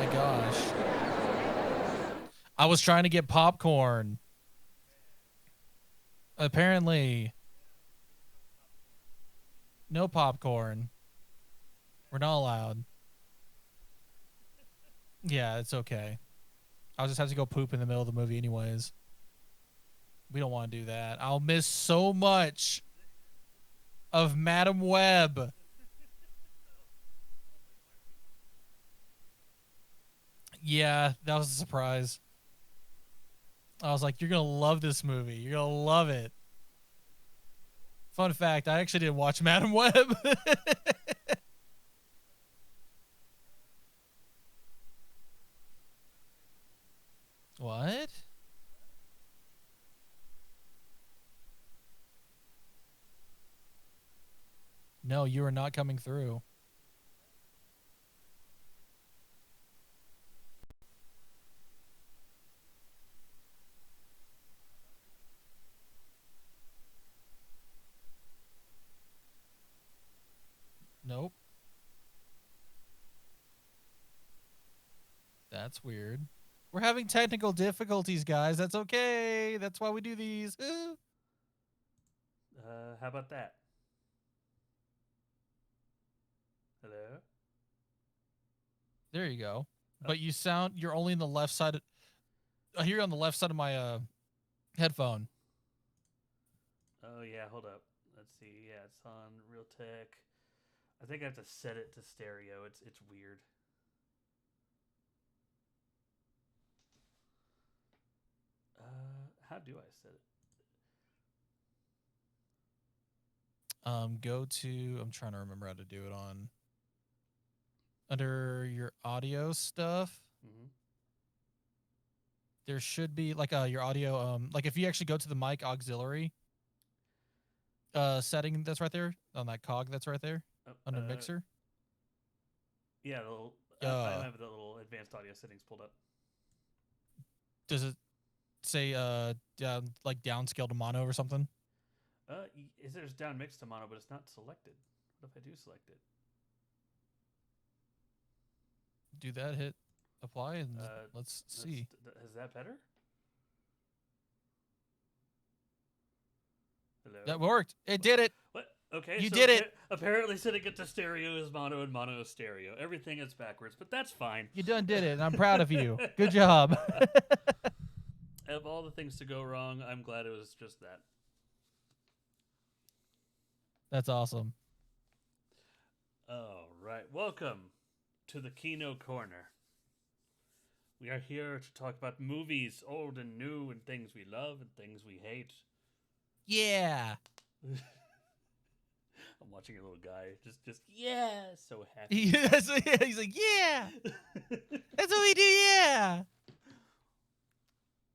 my gosh. I was trying to get popcorn. Apparently, no popcorn. We're not allowed. Yeah, it's okay. I'll just have to go poop in the middle of the movie anyways. We don't want to do that. I'll miss so much of Madam Web. Yeah, that was a surprise. I was like, you're going to love this movie. You're going to love it. Fun fact, I actually didn't watch Madam Web. What? No, you are not coming through. Nope. That's weird. We're having technical difficulties, guys. That's okay. That's why we do these. How about that? Hello? There you go. Oh, But you're only in the left side. I hear you on the left side of my headphone. oh yeah, hold up. Let's see. Yeah, it's on Realtek. I think I have to set it to stereo. It's weird. How do I set it? Go to. I'm trying to remember how to do it on. Under your audio stuff, Mm-hmm. there should be like your audio. Like if you actually go to the mic auxiliary setting that's right there on that cog that's right there Oh, under mixer. yeah, the little, I Uh, have the little advanced audio settings pulled up. does it say like downscale to mono or something? Is there's down mix to mono, but it's not selected. What if I do select it? Do that. Hit apply and Uh, let's see. is that better? Hello. That worked. It did it. What? Okay, You so did it. apparently setting it to stereo is mono and mono is stereo. Everything is backwards, but that's fine. You done did it, and I'm proud of you. Good job. Of all the things to go wrong, I'm glad it was just that. That's awesome. All right, welcome to the Kino Corner. We are here to talk about movies, old and new, and things we love and things we hate. Yeah. I'm watching a little guy just yeah, so happy. He's like, yeah. That's what we do. Yeah.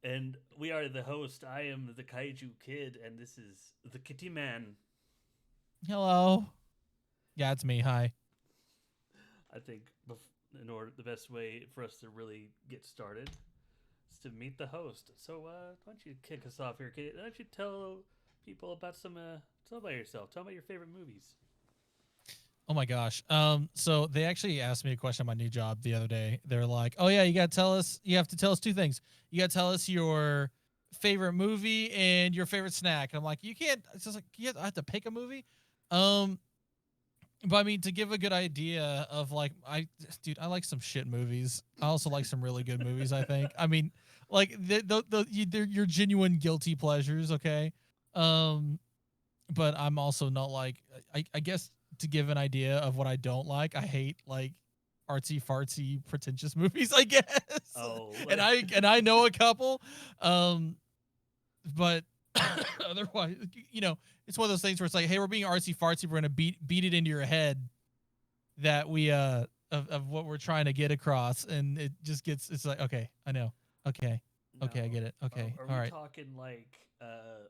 And we are the host. I am the Kaiju Kid, and this is the Kitty Man. Hello. Yeah, it's me. Hi. I think in order the best way for us to really get started is to meet the host. So why don't you kick us off here, Kid? Why don't you tell people about tell about yourself. Tell about your favorite movies. Oh my gosh. So they actually asked me a question on my new job the other day. They're like, "Oh yeah, you have to tell us two things. You got to tell us your favorite movie and your favorite snack." And I'm like, "You can't." It's just like I have to pick a movie. Um, but I mean, to give a good idea of like, dude, I like some shit movies. I also like some really good movies. I think. I mean, like they're your genuine guilty pleasures. Okay. Um, but I'm also not like I guess to give an idea of what I don't like, I hate like artsy fartsy pretentious movies, I guess. Oh, and I know a couple. But otherwise, it's one of those things where it's like, hey, we're being artsy fartsy, we're gonna beat it into your head that we of what we're trying to get across, and it's like, okay, I know. Okay. Okay, I no. get it. Okay. Are All we right. talking like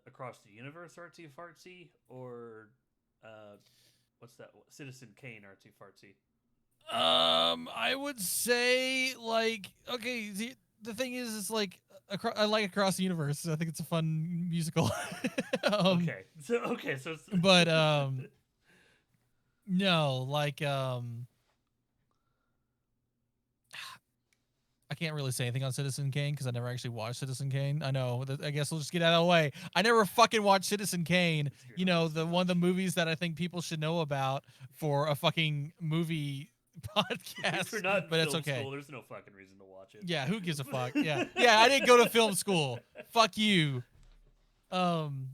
across the universe artsy fartsy or what's that? Citizen Kane artsy fartsy? I would say like okay. The thing is, it's like I like Across the Universe. I think it's a fun musical. um, So but no, like can't really say anything on Citizen Kane because I never actually watched Citizen Kane. I know. I guess we'll just get out of the way. I never fucking watched Citizen Kane. You're You not know, missing one of the much. movies that I think people should know about for a fucking movie If you're podcast. not in But it's film okay. school, there's no fucking reason to watch it. Yeah, who gives a fuck? Yeah, yeah. I didn't go to film school. Fuck you. Um,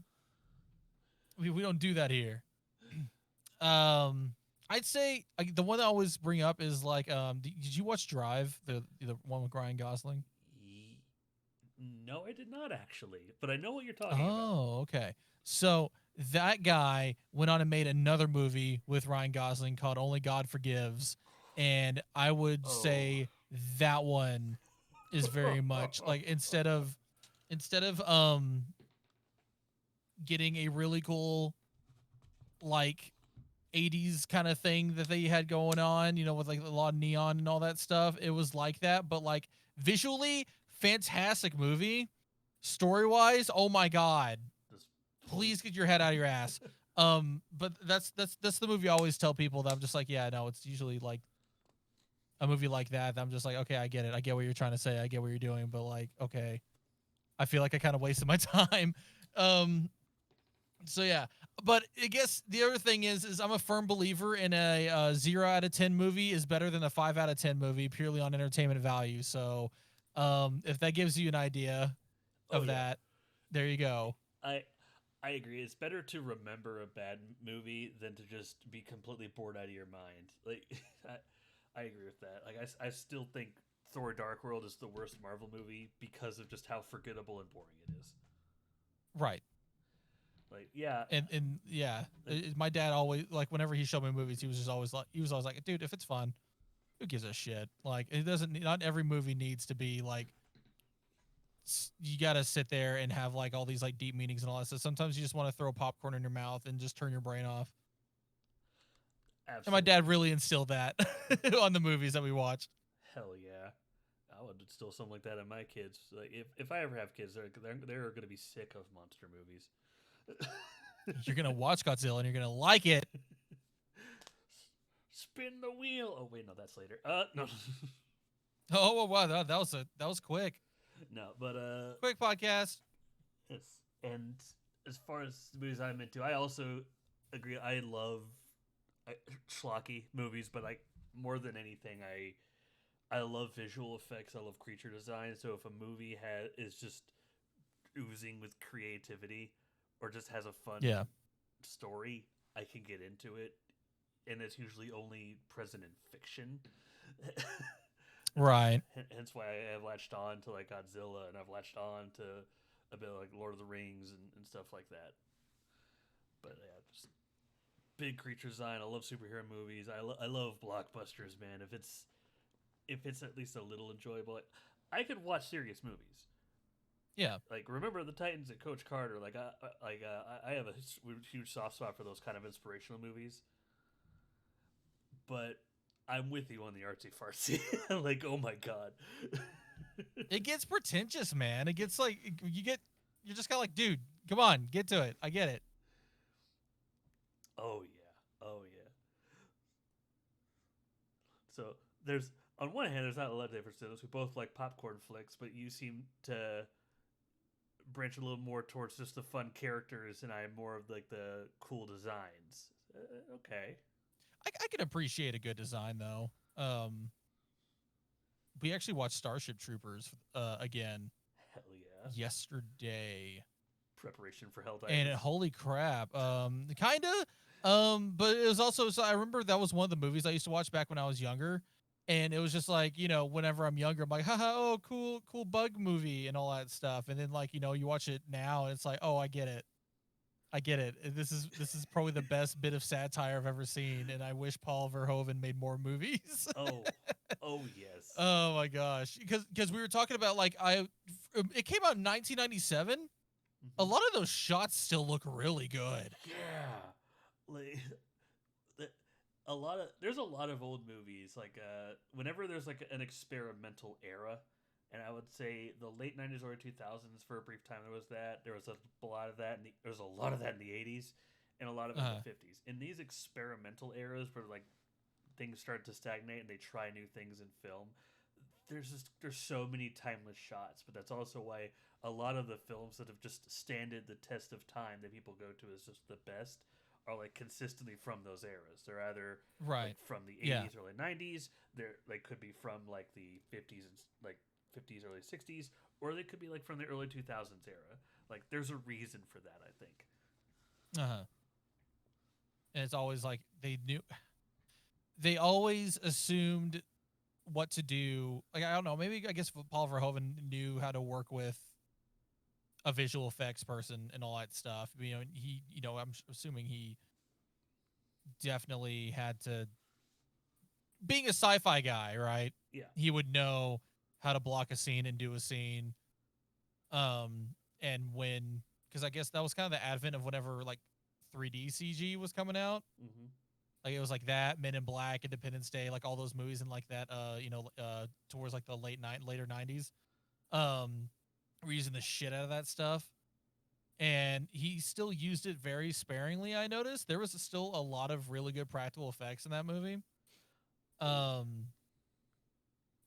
we don't do that here. I'd say the one I always bring up is like, did you watch Drive, the one with Ryan Gosling? Ye- No, I did not actually, but I know what you're talking about. Oh, okay. So that guy went on and made another movie with Ryan Gosling called Only God Forgives, and I would Oh. say that one is very much like instead of getting a really cool like 80s kind of thing that they had going on, you know, with like a lot of neon and all that stuff. It was like that, but like visually, fantastic movie. Story wise, oh my god. Just totally. Please get your head out of your ass. But that's the movie I always tell people that I'm just like, yeah, no, it's usually like a movie like that. I'm just like, okay, I get it. I get what you're trying to say. I get what you're doing, but like, okay. I feel like I kind of wasted my time. Um, so yeah, but I guess the other thing is I'm a firm believer in a 0 out of 10 movie is better than a 5 out of 10 movie purely on entertainment value. So, if that gives you an idea Oh of yeah, that, there you go. I I agree. It's better to remember a bad movie than to just be completely bored out of your mind. Like I agree with that. Like I still think Thor: Dark World is the worst Marvel movie because of just how forgettable and boring it is. Right. Like yeah, And yeah, like my dad always like whenever he showed me movies, he was always like, dude, if it's fun, who gives a shit? Like it doesn't. Not every movie needs to be like you got to sit there and have like all these like deep meanings and all that stuff. Sometimes you just want to throw popcorn in your mouth and just turn your brain off. And my dad absolutely. really instilled that on the movies that we watched. Hell yeah. I would instill something like that in my kids. Like if I ever have kids, they're going to be sick of monster movies. You're gonna watch Godzilla and you're gonna like it. Spin the wheel. Oh wait, no, that's later. No, Oh wow, that was quick, no, but quick podcast. yes. And as far as movies I'm into, I also agree. I love schlocky movies, but I more than anything, I love visual effects. I love creature design. So if a movie is just oozing with creativity, or just has a fun Yeah, story, I can get into it, and it's usually only present in fiction. right. Hence why I have latched on to like Godzilla, and I've latched on to a bit like Lord of the Rings and stuff like that. But yeah, just big creature design. I love superhero movies. I love blockbusters, man. If it's at least a little enjoyable, I could watch serious movies. Yeah, Like Remember the Titans and Coach Carter. I have a huge soft spot for those kind of inspirational movies. But I'm with you on the artsy fartsy. Like, oh my god. it gets pretentious, man. It gets like you're just kind of like, dude, come on, get to it. I get it. Oh yeah. Oh yeah. So there's on one hand, there's not a lot of differences. We both like popcorn flicks, but you seem to branch a little more towards just the fun characters, and I'm more of like the cool designs. Okay. I can appreciate a good design though. We actually watched Starship Troopers again Hell yeah. yesterday, Preparation for and Helldivers. holy crap, kind of. But it was also so I remember that was one of the movies I used to watch back when I was younger, and it was just like whenever I'm younger, I'm like, haha, oh cool bug movie and all that stuff, and then like you watch it now and it's like, oh, I get it. I get it. This is probably the best bit of satire I've ever seen, and I wish Paul Verhoeven made more movies. Oh. Oh yes. Oh my gosh, because we were talking about like it came out in 1997. A Mm-hmm. lot of those shots still look really good. Yeah. Like a lot of there's a lot of old movies like whenever there's like an experimental era, and I would say the late 90s or 2000s for a brief time there was a lot of that there was a lot of that in the 80s and a lot of it in Uh, the 50s. In these experimental eras where like things start to stagnate and they try new things in film, there's so many timeless shots, but that's also why a lot of the films that have just standed the test of time that people go to as just the best are like consistently from those eras. They're either like Right. from the Yeah. 80s, early 90s. They could be from like the 50s and like 50s, early 60s, or they could be like from the early 2000s era. Like there's a reason for that, I think. Uh-huh. And it's always like they always assumed what to do. Like, I don't know, maybe I guess Paul Verhoeven knew how to work with a visual effects person and all that stuff. I'm assuming he definitely had to, being a sci-fi guy, right? Yeah. He would know how to block a scene and do a scene. Um, and when, because I guess that was kind of the advent of whenever like 3D CG was coming out. Mm-hmm. Like it was like that, Men in Black, Independence Day, like all those movies and like that. Towards like the later '90s. We're using the shit out of that stuff, and he still used it very sparingly. I noticed there was still a lot of really good practical effects in that movie. Oh yeah. Um,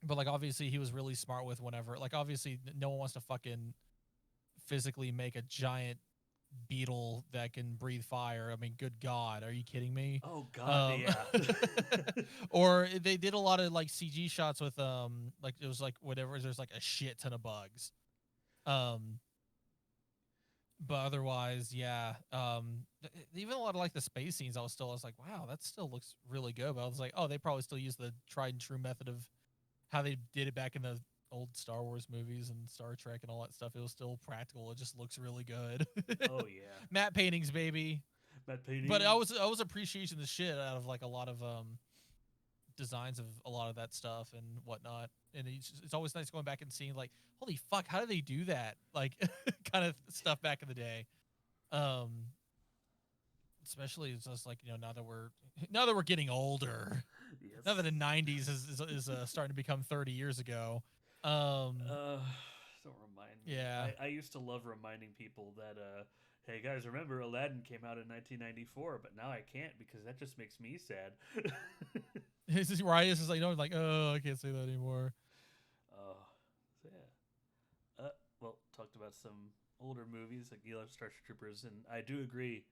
but like obviously he was really smart with whenever, like obviously no one wants to fucking physically make a giant beetle that can breathe fire. I mean, good God, are you kidding me? Oh God, Um, yeah. or they did a lot of like CG shots with like it was like whatever. There's like a shit ton of bugs. Um, but otherwise, yeah. Even a lot of like the space scenes, I was like, wow, that still looks really good. But I was like, oh, they probably still use the tried and true method of how they did it back in the old Star Wars movies and Star Trek and all that stuff. It was still practical. It just looks really good. Oh yeah. Matte paintings, baby. Matte But painting. I was appreciating the shit out of like a lot of designs of a lot of that stuff and whatnot. And it's always nice going back and seeing like, holy fuck, how did they do that? Like kind of stuff back in the day. Um, Especially it's just like, now that we're getting older. Now that Yes. the '90s is starting to become 30 years ago. Um, Uh, don't remind me. yeah. I used to love reminding people that, hey guys, remember Aladdin came out in 1994, but now I can't because that just makes me sad. It's just right. It's just like, like, oh, I can't say that anymore. Oh, so yeah. Well, talked about some older movies like you love Starship Troopers, and I do agree,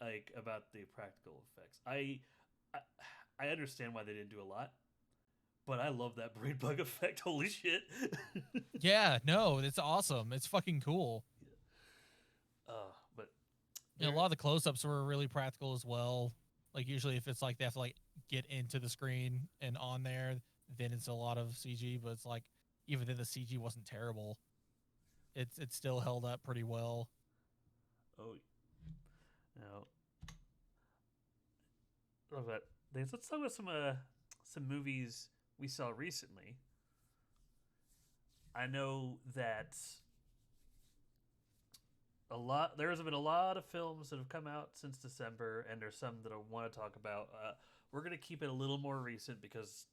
like about the practical effects. I, I understand why they didn't do a lot, but I love that brain bug effect. Holy shit! Yeah, no, it's awesome. It's fucking cool. But And a there, lot of the close-ups were really practical as well. Like usually, if it's like they have to like get into the screen and on there, then it's a lot of CG. But it's like even then the CG wasn't terrible. It still held up pretty well. oh, now love that. Let's talk about some movies we saw recently. I know that there's been a lot of films that have come out since December, and there's some that I want to talk about. We're gonna keep it a little more recent because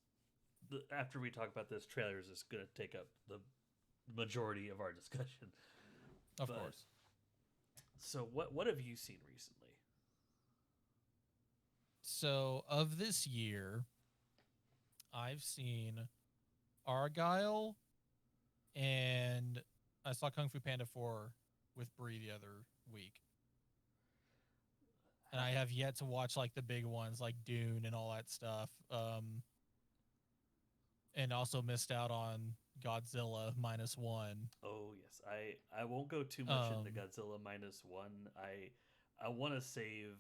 after we talk about this, trailers is gonna take up the majority of our discussion. Of But course. so what have you seen recently? So of this year, I've seen Argyle, and I saw Kung Fu Panda 4 with Bree the other week. And I Haven't. have yet to watch like the big ones like Dune and all that stuff. And also missed out on Godzilla -1. Oh yes, I won't go too much into Um, Godzilla minus one. I want to save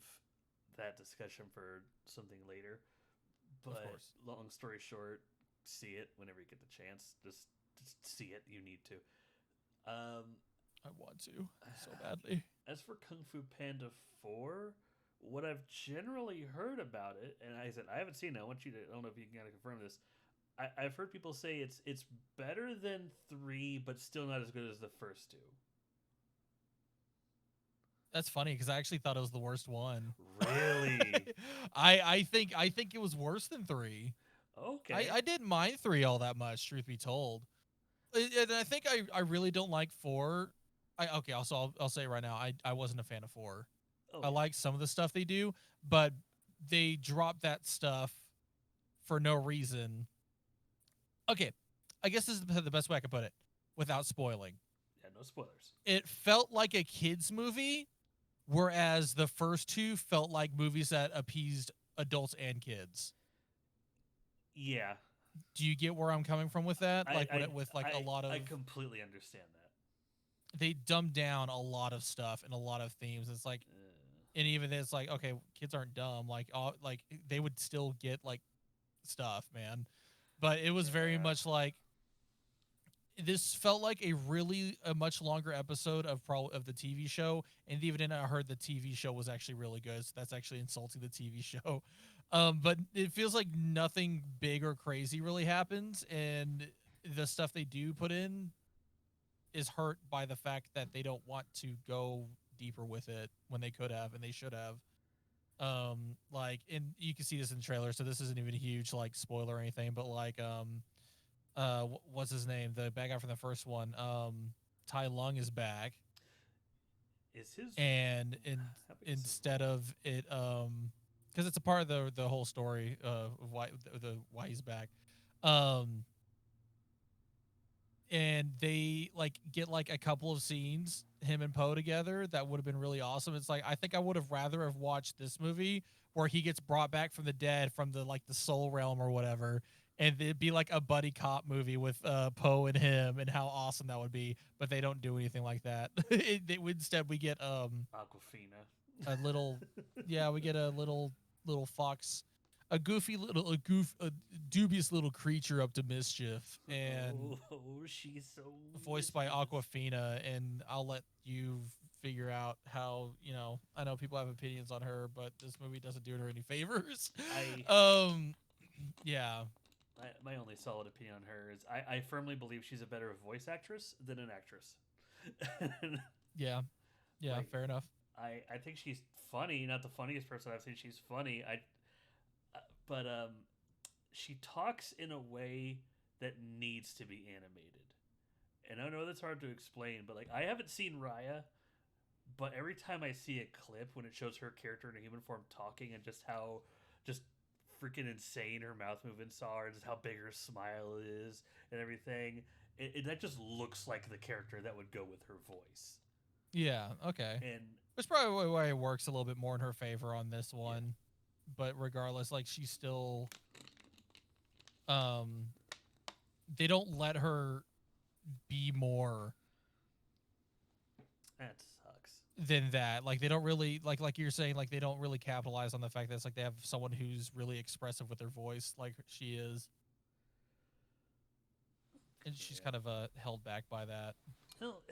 that discussion for something later. of But course, long story short, see it whenever you get the chance. Just see it. You need to. Um, I want to so badly. as for Kung Fu Panda 4, what I've generally heard about it, and I said I haven't seen it. I want you to. I don't know if you can kind of confirm this. I've heard people say it's better than 3, but still not as good as the first two. That's funny because I actually thought it was the worst one. Really? I think it was worse than 3. Okay. I didn't mind 3 all that much, truth be told. And I think I really don't like 4. I'll say it right now. I wasn't a fan of 4. Oh I yeah. like some of the stuff they do, but they drop that stuff for no reason. Okay, I guess this is the best way I can put it without spoiling. Yeah, no spoilers. It felt like a kids movie, whereas the first two felt like movies that appeased adults and kids. Yeah, Do you get where I'm coming from with that? Like with like a lot I of completely understand that. they dumbed down a lot of stuff and a lot of themes. It's like, and even it's like, okay, kids aren't dumb. Like all like they would still get like stuff, man. But it was very Yeah. much like this felt like a much longer episode of the TV show, and even then I heard the TV show was actually really good. So that's actually insulting the TV show. But it feels like nothing big or crazy really happens, and the stuff they do put in is hurt by the fact that they don't want to go deeper with it when they could have and they should have. Like, and you can see this in the trailer, so this isn't even a huge like spoiler or anything, but like what's his name, the bad guy from the first one, Tai Lung is back, Is his and how big is his instead role? of it because it's a part of the whole story of why why he's back. um and they like get like a couple of scenes him and Poe together that would have been really awesome. It's like I think I would have rather have watched this movie where he gets brought back from the dead from the like the soul realm or whatever, and it'd be like a buddy cop movie with Poe and him and how awesome that would be. But they don't do anything like that. Instead we get Aquafina. a little, yeah, we get a little fox, a goofy little a dubious little creature up to mischief, and She's so voiced by mischievous. Aquafina. And I'll let you figure out how, I know people have opinions on her, but this movie doesn't do her any favors. I Yeah. my only solid opinion on her is I firmly believe she's a better voice actress than an actress. Yeah. Yeah, Like fair enough. I think she's funny, not the funniest person I've seen. She's funny. But she talks in a way that needs to be animated. And I know that's hard to explain, but like I haven't seen Raya, but every time I see a clip when it shows her character in a human form talking and just how just freaking insane her mouth movements are, and just how big her smile is and everything, that just looks like the character that would go with her voice. Yeah, okay. And That's probably why it works a little bit more in her favor on this yeah, one. But regardless, like she's still um they don't let her be more that sucks. than that. Like they don't really like you're saying, like they don't really capitalize on the fact that it's like they have someone who's really expressive with their voice like she is. And she's Yeah. kind of held back by that Well,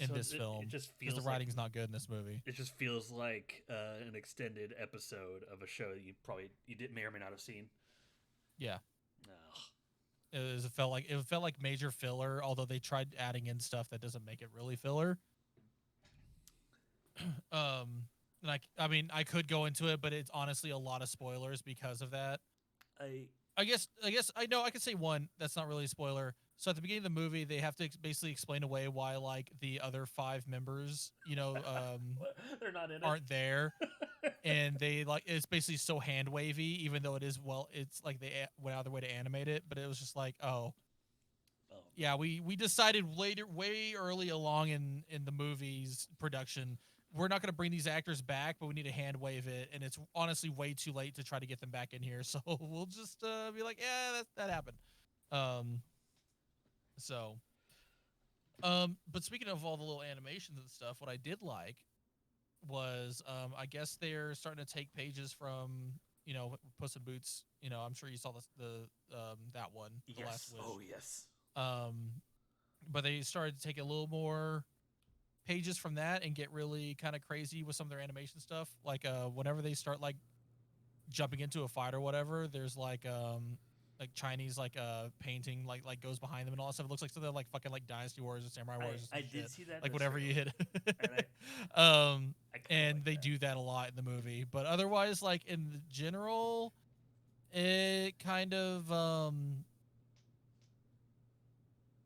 in so this it film just because the feels like writing's not good in this movie. it just feels like an extended episode of a show that you did may or may not have seen. Yeah. Ugh. It felt like major filler, although they tried adding in stuff that doesn't make it really filler. um like I mean I could go into it, but it's honestly a lot of spoilers because of that. I I guess I know I could say one that's not really a spoiler. So at the beginning of the movie, they have to basically explain away why like the other five members, they're not in it. aren't there, and they like it's basically so hand wavy, even though it is it's like they went out of their way to animate it, but it was just like, oh Oh yeah, we decided later, way early along in the movie's production, we're not going to bring these actors back, but we need to hand wave it, and it's honestly way too late to try to get them back in here. So we'll just be like, yeah, that happened. Um, so, but speaking of all the little animations and stuff, what I did like was, I guess they're starting to take pages from Puss in Boots. I'm sure you saw the that one, The Last yes. Wish. Oh yes. Um, but they started to take a little more pages from that and get really kind of crazy with some of their animation stuff. Like whenever they start like jumping into a fight or whatever, there's like Chinese like painting like goes behind them and all that stuff. It looks like something like fucking like Dynasty Warriors or Samurai Warriors or some I did shit. see that in Like the whatever you trailer, hit. and um I kind of and like they that. do that a lot in the movie. But otherwise, like in general, it kind of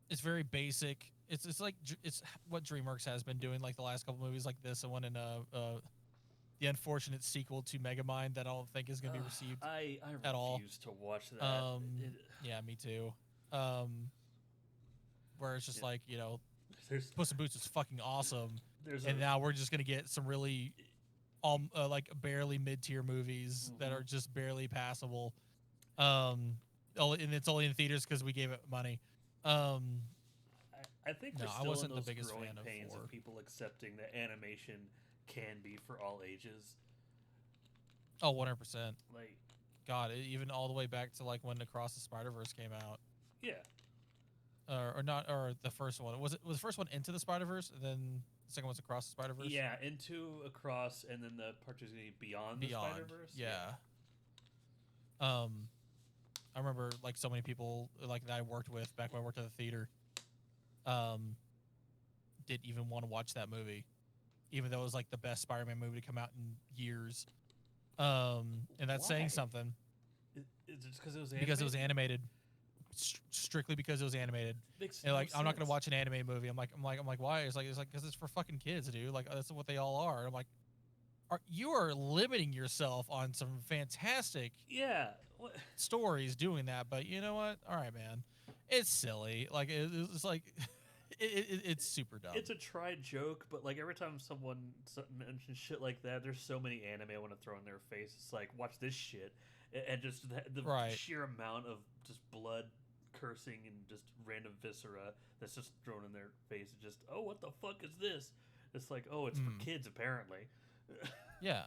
it's very basic. It's like it's what DreamWorks has been doing like the last couple movies like this and one in the unfortunate sequel to Megamind that I don't think is going to be received I at all. refuse to watch that. Yeah, me too. Um, where it's just Yeah. like, you know, There's Puss in Boots is fucking awesome, there's and a now we're just gonna get some really, like barely mid-tier movies that are just barely passable. And it's only in theaters because we gave it money. I think we're No, I still in wasn't the those biggest growing fan of pains of 4. people accepting that animation can be for all ages. Oh, 100%. Like, God, even all the way back to like when Across the Spider-Verse came out. yeah, Or not, or the first one. Was the first one Into the Spider-Verse, and then the second one's Across the Spider-Verse? yeah, into Across, and then the part two's gonna be Beyond the Spider Beyond. Verse. Yeah. I remember like so many people like that I worked with back when I worked at the theater, didn't even want to watch that movie, even though it was like the best Spider-Man movie to come out in years. And that's Why? saying something. Is it just because it was animated? Because it was animated. Strictly because it was animated. Makes And no like, I'm not gonna sense. watch an anime movie. I'm like, why? It's like, because it's for fucking kids, dude. Like, that's what they all are. I'm like, you are limiting yourself on some fantastic Yeah. What? stories doing that. But you know what? All right, man. It's silly. Like, it's like, it's super dumb. It's a tried joke, but like every time someone mentions shit like that, there's so many anime I want to throw in their face. It's like, watch this shit, and just the Right. sheer amount of just blood, cursing, and just random viscera that's just thrown in their face. It's just, oh, what the fuck is this? It's like, oh, it's for kids apparently. Yeah.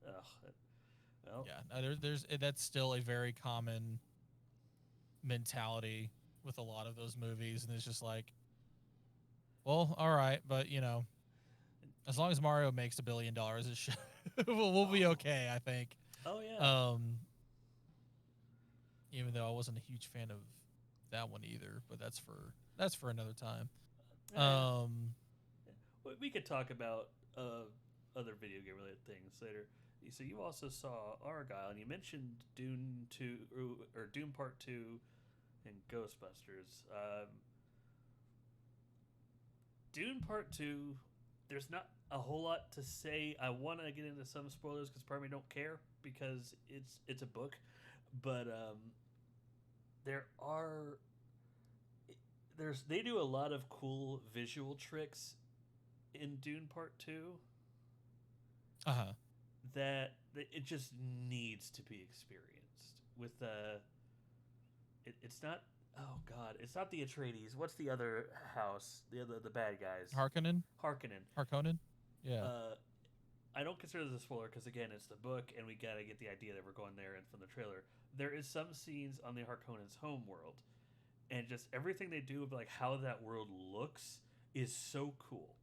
Ugh. Well, Yeah. There's that's still a very common mentality with a lot of those movies, and it's just like, well, all right, but you know, as long as Mario makes $1 billion, it should, we'll be okay, I think. oh yeah. Even though I wasn't a huge fan of that one either, but that's for another time. Eh, Um, we could talk about other video game related things later. So you also saw Argyle, and you mentioned Dune 2 or Dune Part 2 and Ghostbusters. Dune Part 2, there's not a whole lot to say. I want to get into some spoilers because part of me don't care because it's a book, but there are they do a lot of cool visual tricks in Dune Part 2 that it just needs to be experienced with it's not, oh god, it's not the Atreides. What's the other house? The bad guys. Harkonnen. Harkonnen. Yeah. I don't consider this a spoiler because again, it's the book, and we gotta get the idea that we're going there. And from the trailer, there is some scenes on the Harkonnens' home world, and just everything they do, like how that world looks, is so cool.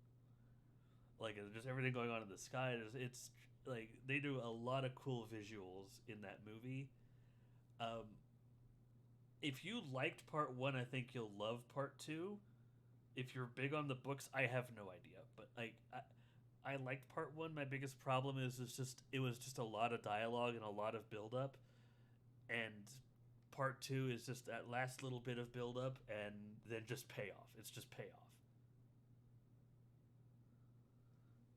Like just everything going on in the sky. It's like they do a lot of cool visuals in that movie. Um, if you liked part one, I think you'll love part two. If you're big on the books, I have no idea, but I liked part one. My biggest problem is it was just a lot of dialogue and a lot of build up, and part two is just that last little bit of build up and then just payoff. It's just payoff.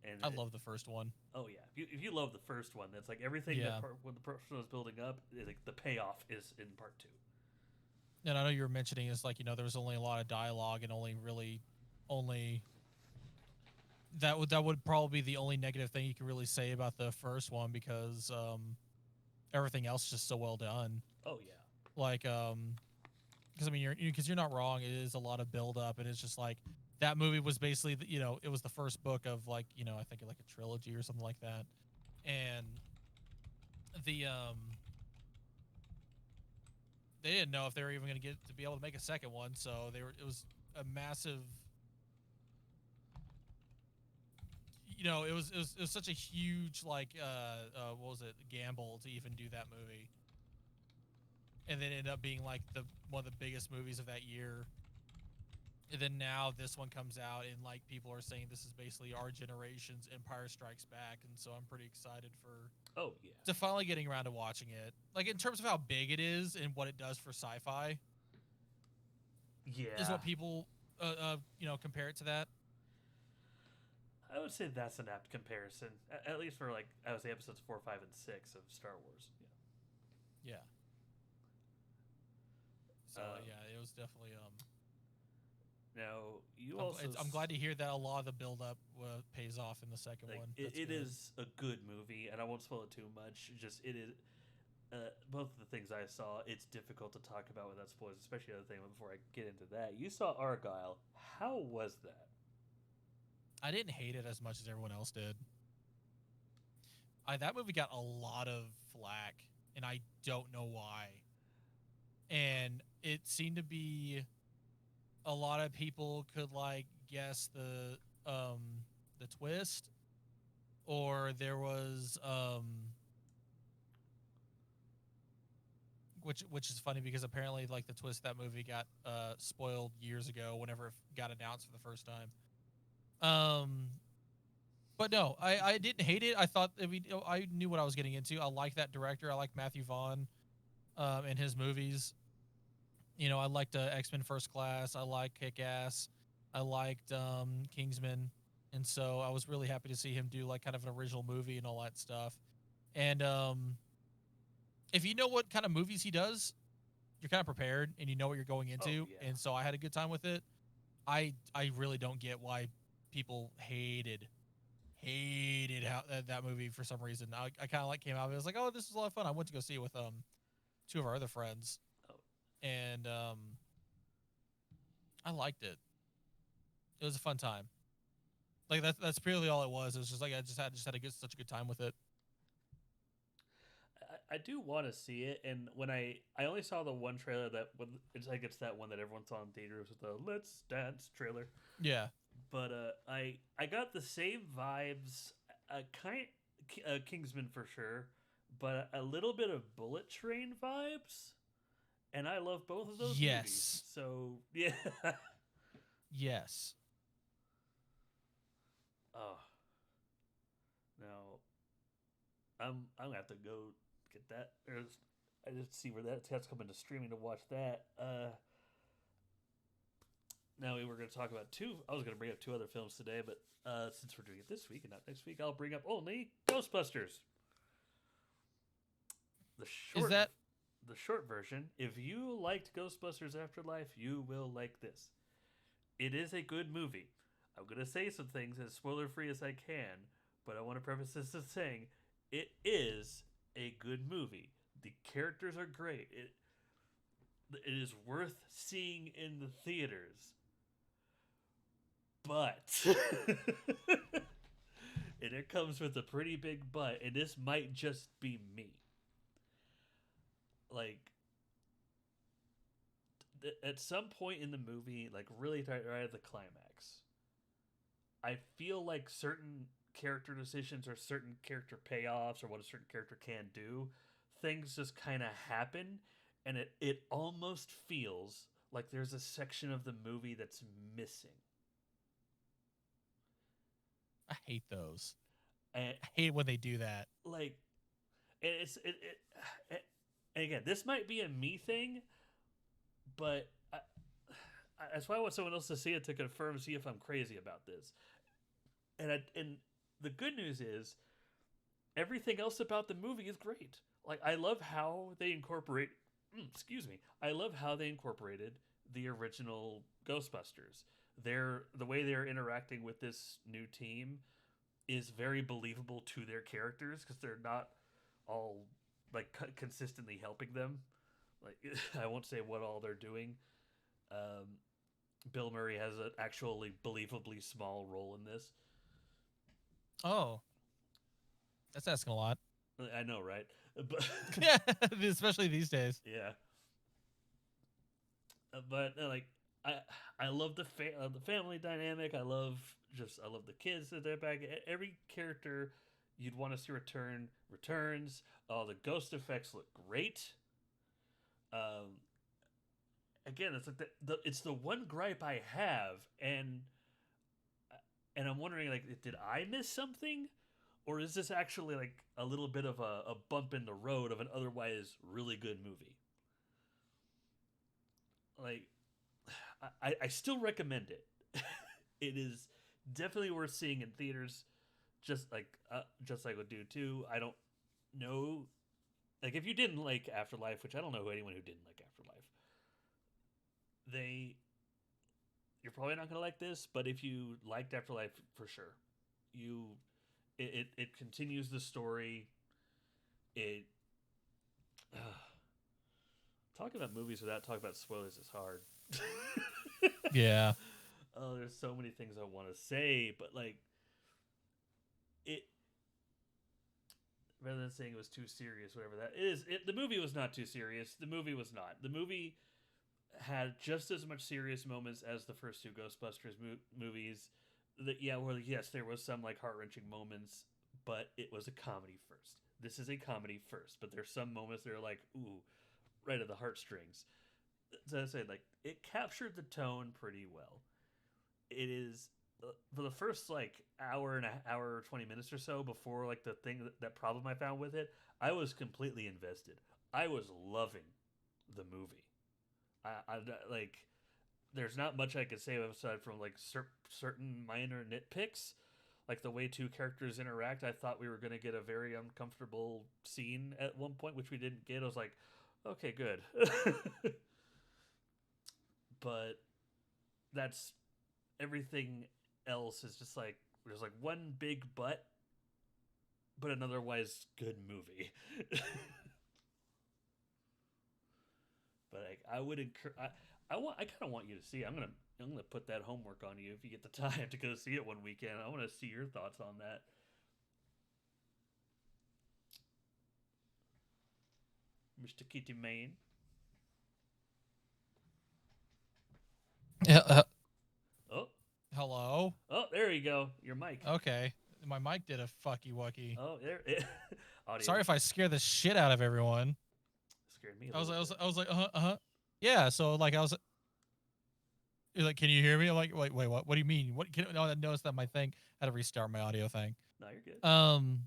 And I love the first one. Oh yeah, if you love the first one, that's like everything that when the person was building up, like the payoff is in part two. And I know you were mentioning is like, you know, there was only a lot of dialogue and only that would probably be the only negative thing you could really say about the first one because everything else is just so well done. Oh yeah. Like because I mean you're not wrong. It is a lot of build up, and it's just like that movie was basically, you know, it was the first book of like, you know, I think like a trilogy or something like that, and the they didn't know if they were even going to get to be able to make a second one, so it was a massive, you know, it was such a huge like what was it, gamble to even do that movie, and then it ended up being like one of the biggest movies of that year. And then now this one comes out, and like people are saying this is basically our generation's Empire Strikes Back, and so I'm pretty excited for to finally getting around to watching it. Like in terms of how big it is and what it does for sci-fi. Yeah. Is what people you know, compare it to that. I would say that's an apt comparison, at least for like I would say episodes 4, 5, and 6 of Star Wars. Yeah. Yeah. So yeah, it was definitely Now you also I'm glad to hear that a lot of the build up pays off in the second like one. That's it good. is a good movie, and I won't spoil it too much. Just it is. Both of the things I saw, it's difficult to talk about without spoilers, especially the other thing. Before I get into that, you saw Argyle. How was that? I didn't hate it as much as everyone else did. That movie got a lot of flack, and I don't know why. And it seemed to be a lot of people could like guess the twist, or there was which is funny because apparently like the twist of that movie got spoiled years ago whenever it got announced for the first time. Um but no, I didn't hate it. I thought I knew what I was getting into. I like that director. I like Matthew Vaughn and his movies. You know, I liked X-Men First Class. I like Kick-Ass. I liked Kingsman. And so I was really happy to see him do like kind of an original movie and all that stuff. And if you know what kind of movies he does, you're kind of prepared and you know what you're going Oh into. yeah. And so I had a good time with it. I really don't get why people hated how that movie for some reason. I kind of like came out of it. I was like, oh, this is a lot of fun. I went to go see it with two of our other friends, Oh, and I liked it. It was a fun time. Like that's purely all it was. It was just like I just had such a good time with it. I do want to see it, and when I only saw the one trailer that it's like it's that one that everyone saw in theaters with the "Let's Dance" trailer. Yeah. But I got the same vibes, kind Kingsman for sure, but a little bit of Bullet Train vibes, and I love both of those movies. Yes. So yeah. Yes. Oh, now I'm gonna have to go get that. I just see where that's coming to streaming to watch that. Now we were going to talk about two. I was going to bring up two other films today, but since we're doing it this week and not next week, I'll bring up only Ghostbusters. The Is short, that the short version. If you liked Ghostbusters Afterlife, you will like this. It is a good movie. I'm going to say some things as spoiler free as I can, but I want to preface this as saying it is a good movie. The characters are great. It is worth seeing in the theaters. But and it comes with a pretty big but, and this might just be me. Like at some point in the movie, like really right at the climax, I feel like certain character decisions or certain character payoffs or what a certain character can do, things just kind of happen, and it almost feels like there's a section of the movie that's missing. I hate those. And I hate when they do that. like it and again, this might be a me thing, but that's why I want someone else to see it to confirm, see if I'm crazy about this. And the good news is everything else about the movie is great. Like I love how they incorporate. Excuse me. I love how they incorporated the original Ghostbusters. The way they're interacting with this new team is very believable to their characters because they're not all like consistently helping them. Like I won't say what all they're doing. Um, Bill Murray has an actually believably small role in this. Oh, that's asking a lot. I know, right? But Yeah, especially these days. yeah, but like I I love the family dynamic. I love the kids that they're back. Every character you'd want to see returns. Oh, the ghost effects look great. Um, Again, it's like it's the one gripe I have, and I'm wondering like, did I miss something, or is this actually like a little bit of a bump in the road of an otherwise really good movie? Like, I still recommend it. It is Definitely worth seeing in theaters. Just like with Dude 2. I don't know, like, if you didn't like Afterlife, which I don't know anyone who didn't like Afterlife, they you're probably not gonna like this. But if you liked Afterlife, for sure, you it continues the story. It talking about movies without talking about spoilers is hard. Yeah. Oh, there's so many things I want to say, but like it, rather than saying it was too serious, whatever that is, the movie was not too serious. The movie was not. The movie had just as much serious moments as the first two Ghostbusters movies. That, yeah, where yes, there was some like heart wrenching moments, but it was a comedy first. This is a comedy first, but there's some moments that are like, ooh, right at the heartstrings. So I say, like, it captured the tone pretty well. It is for the first like hour and a hour 20 minutes or so before like the thing that problem I found with it, I was completely invested. I was loving the movie. I like. There's not much I could say aside from like certain minor nitpicks, like the way two characters interact. I thought we were going to get a very uncomfortable scene at one point, which we didn't get. I was like, okay, good. But that's everything else is just like there's like one big but an otherwise good movie. But like, I would encourage. I kind of want you to see it. I'm gonna put that homework on you if you get the time to go see it one weekend. I want to see your thoughts on that, Mr. Kitty Main. Yeah, Oh, hello. oh, there you go. Your mic. Okay, my mic did a fucky wucky. Oh, there. Audio Sorry if I scare the shit out of everyone. scared me a I was, little I was, bit. I was like, yeah. So like, you're like, can you hear me? I'm like, wait, what? What do you mean? What? No, I noticed that my thing had to restart my audio thing. No, you're good.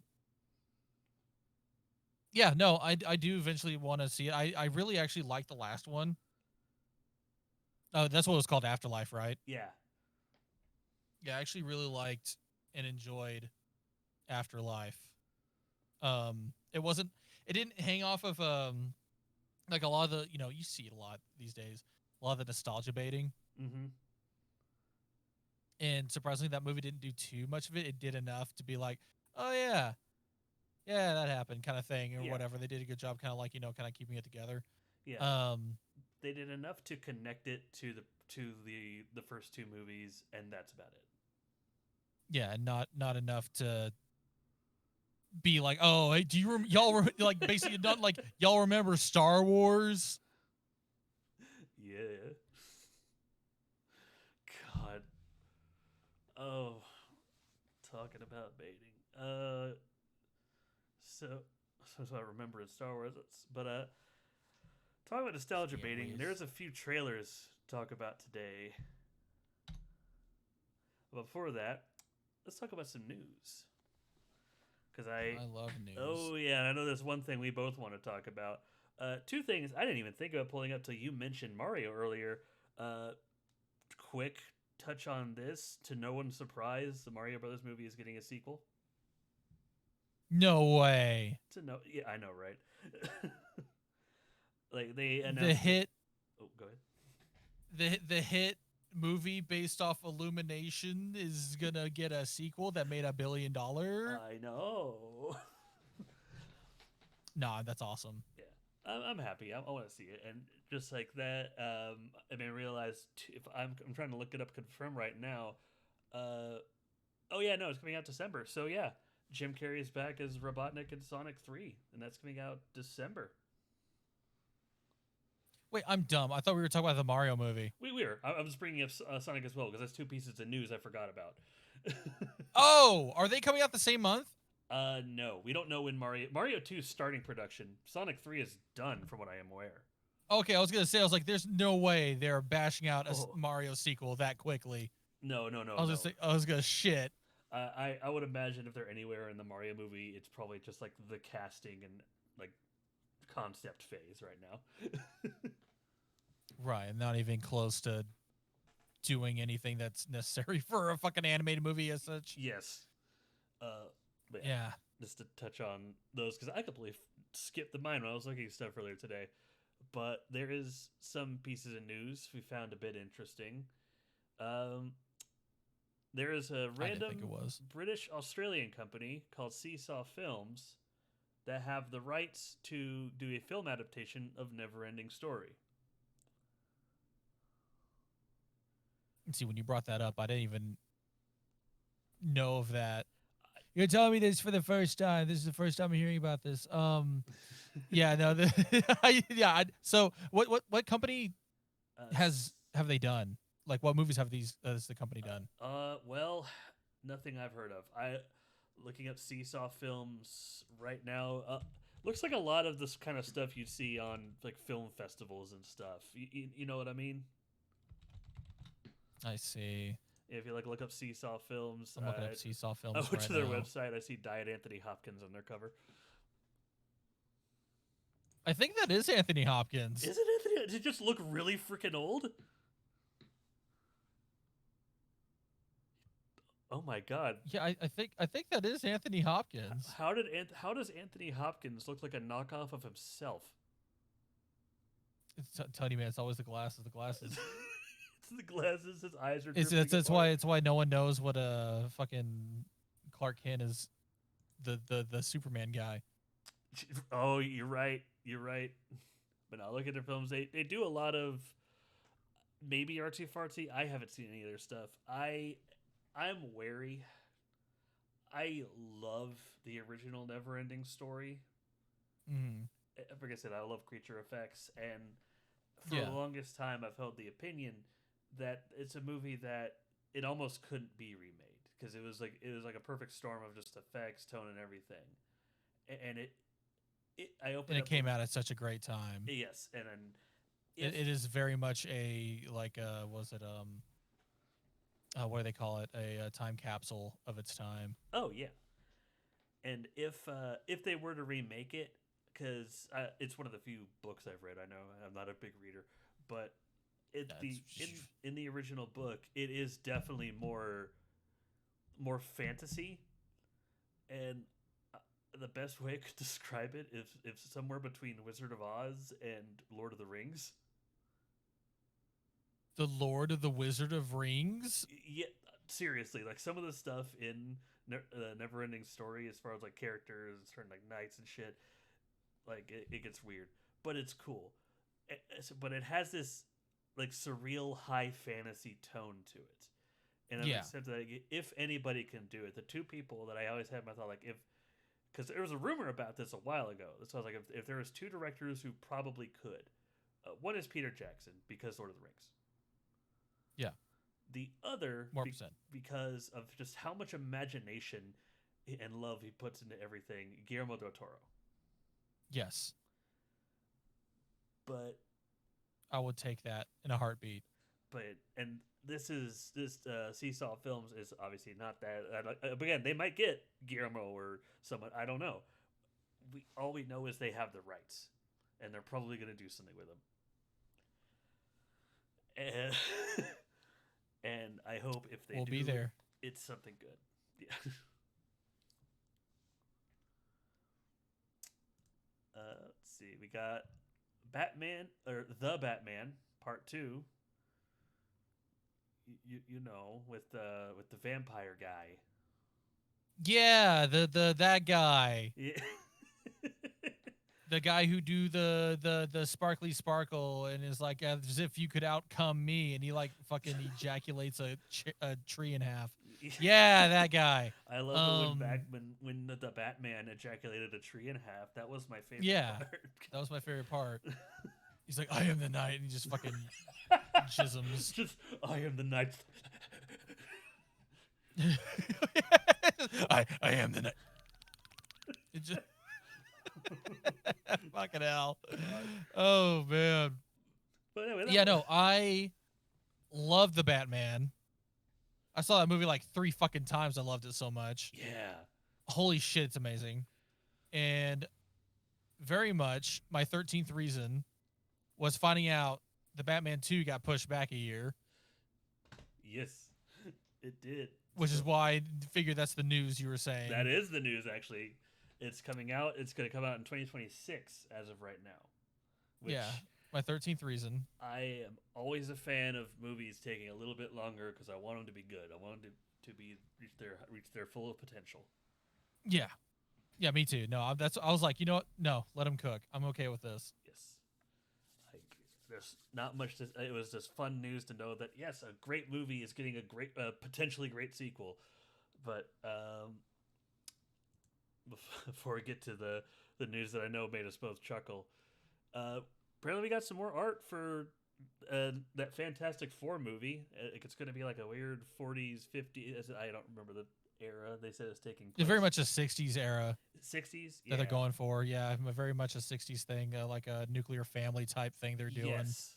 Yeah, no, I do eventually want to see it. I really actually like the last one. Oh, that's what it was called, Afterlife, right? Yeah. Yeah, I actually really liked and enjoyed Afterlife. It wasn't, it didn't hang off of like a lot of the, you see it a lot these days, a lot of the nostalgia baiting. Mm-hmm. And surprisingly, that movie didn't do too much of it. It did enough to be like, oh yeah, yeah, that happened, kind of thing, or Yeah. whatever. They did a good job, kind of like kind of keeping it together. Yeah. Um, They did enough to connect it to the first two movies, and that's about it. yeah, not enough to be like, oh, hey, do you like basically not like y'all remember Star Wars? Yeah. God. Oh, talking about baiting. So I remember in Star Wars, but talking about nostalgia Yeah, baiting, Wiz. there's a few trailers to talk about today. But before that, let's talk about some news. Because I love news. oh yeah, I know there's one thing we both want to talk about. Two things I didn't even think about pulling up till you mentioned Mario earlier. Quick touch on this to no one's surprise, the Mario Brothers movie is getting a sequel. No way. To no, yeah, I know, right? Like they announced The hit. Oh, go ahead. The hit movie based off Illumination is gonna get a sequel that made $1 billion. I know. Nah, that's awesome. Yeah, I'm happy. I want to see it, and just like that, I mean, realize if I'm trying to look it up, confirm right now. Oh yeah, no, it's coming out December. So yeah, Jim Carrey is back as Robotnik in Sonic 3, and that's coming out December. Wait, I'm dumb. I thought we were talking about the Mario movie. We were. I was bringing up Sonic as well because that's two pieces of news I forgot about. Oh, are they coming out the same month? No, we don't know when Mario 2 is starting production. Sonic 3 is done, from what I am aware. Okay, I was gonna say, I was like, there's no way they're bashing out a Oh. Mario sequel that quickly. No. I was gonna shit. I would imagine if they're anywhere in the Mario movie, it's probably just like the casting and like concept phase right now. Right, not even close to doing anything that's necessary for a fucking animated movie as such. Yes. But yeah, Yeah, just to touch on those because I completely skipped the mind when I was looking at stuff earlier today. But there is some pieces of news we found a bit interesting. Um, there is a I didn't think it random was. British Australian company called Seesaw Films that have the rights to do a film adaptation of Neverending Story. See, when you brought that up, I didn't even know of that. You're telling me this for the first time. This is the first time I'm hearing about this. Yeah, no, yeah. So, what company have they done? Like, what movies have these has the company done? Well, nothing I've heard of. I looking up Seesaw Films right now. Looks like a lot of this kind of stuff you'd see on like film festivals and stuff. You know what I mean? I see. If you like look up Seesaw Films, I'm looking up Seesaw I Films went to right their now. website. I see Diet Anthony Hopkins on their cover. I think that is Anthony Hopkins. Is it Anthony? Does he just look really freaking old? Oh my god! Yeah, I think that is Anthony Hopkins. How does Anthony Hopkins look like a knockoff of himself? Tell you, man, it's always the glasses. The glasses. It's the glasses. His eyes are. It's drifting that's apart. why it's why no one knows what a fucking Clark Kent is. The Superman guy. Oh, you're right. You're right. But now look at their films. They do a lot of maybe artsy fartsy. I haven't seen any of their stuff. I'm wary. I love the original Neverending Story. Mm-hmm. Like I said, I love creature effects, and for Yeah. the longest time, I've held the opinion that it's a movie that it almost couldn't be remade because it was like a perfect storm of just effects, tone, and everything. And I And opened it up came out at such a great time. yes, and then It is very much a like was it what do they call it, a time capsule of its time. oh yeah, and if they were to remake it, because it's one of the few books I've read. I know I'm not a big reader, but it the in the original book, it is definitely more fantasy, and the best way I could describe it is if somewhere between Wizard of Oz and Lord of the Rings. The Lord of the Wizard of Rings. Yeah, seriously, like some of the stuff in Neverending Story, as far as like characters, certain like knights and shit, like it gets weird, but it's cool. But it has this like surreal high fantasy tone to it, and I'm Yeah. excited that if anybody can do it, the two people that I always had my thought like if because there was a rumor about this a while ago. So I was like, if there was two directors who probably could, one is Peter Jackson because Lord of the Rings. Yeah. The other More percent. because of just how much imagination and love he puts into everything, Guillermo del Toro. Yes. But I would take that in a heartbeat. And this Seesaw Films is obviously not that. Again, they might get Guillermo or someone. I don't know. All we know is they have the rights, and they're probably going to do something with them. And and I hope if they We'll do, be there. it's something good. Yeah. Let's see. We got Batman or The Batman Part 2. You know with the vampire guy. Yeah, the that guy. Yeah. The guy who do the sparkly sparkle and is like as if you could outcome me, and he like fucking ejaculates a tree in half. Yeah, that guy. I love it when the Batman ejaculated a tree in half. That was my favorite Yeah, part. that was my favorite part. He's like, I am the knight, and he just fucking jisms. Just I am the knight. I am the knight. It just fucking hell. Oh man. But anyway, Yeah, no, I love the Batman. I saw that movie like 3 fucking times. I loved it so much. Yeah. Holy shit, it's amazing. And very much my 13th reason was finding out the Batman 2 got pushed back a year. Yes, it did. which So is why I figured that's the news you were that saying. is the news. Actually, it's coming out. It's going to come out in 2026 as of right now. Yeah, Which my 13th reason. I am always a fan of movies taking a little bit longer because I want them to be good. I want them to be reach their full potential. Yeah, yeah, me too. No, I was like, you know what? No, let him cook. I'm okay with this. Yes. Like, there's not much. It was just fun news to know that yes, a great movie is getting a great, potentially great sequel. But before we get to the news that I know made us both chuckle, uh, apparently we got some more art for that Fantastic Four movie. It's going to be like a weird 40s, 50s. I don't remember the era they said it's taking It's place. very much a 60s era 60s, that they're going for. Yeah, very much a 60s thing, like a nuclear family type thing they're doing. Yes.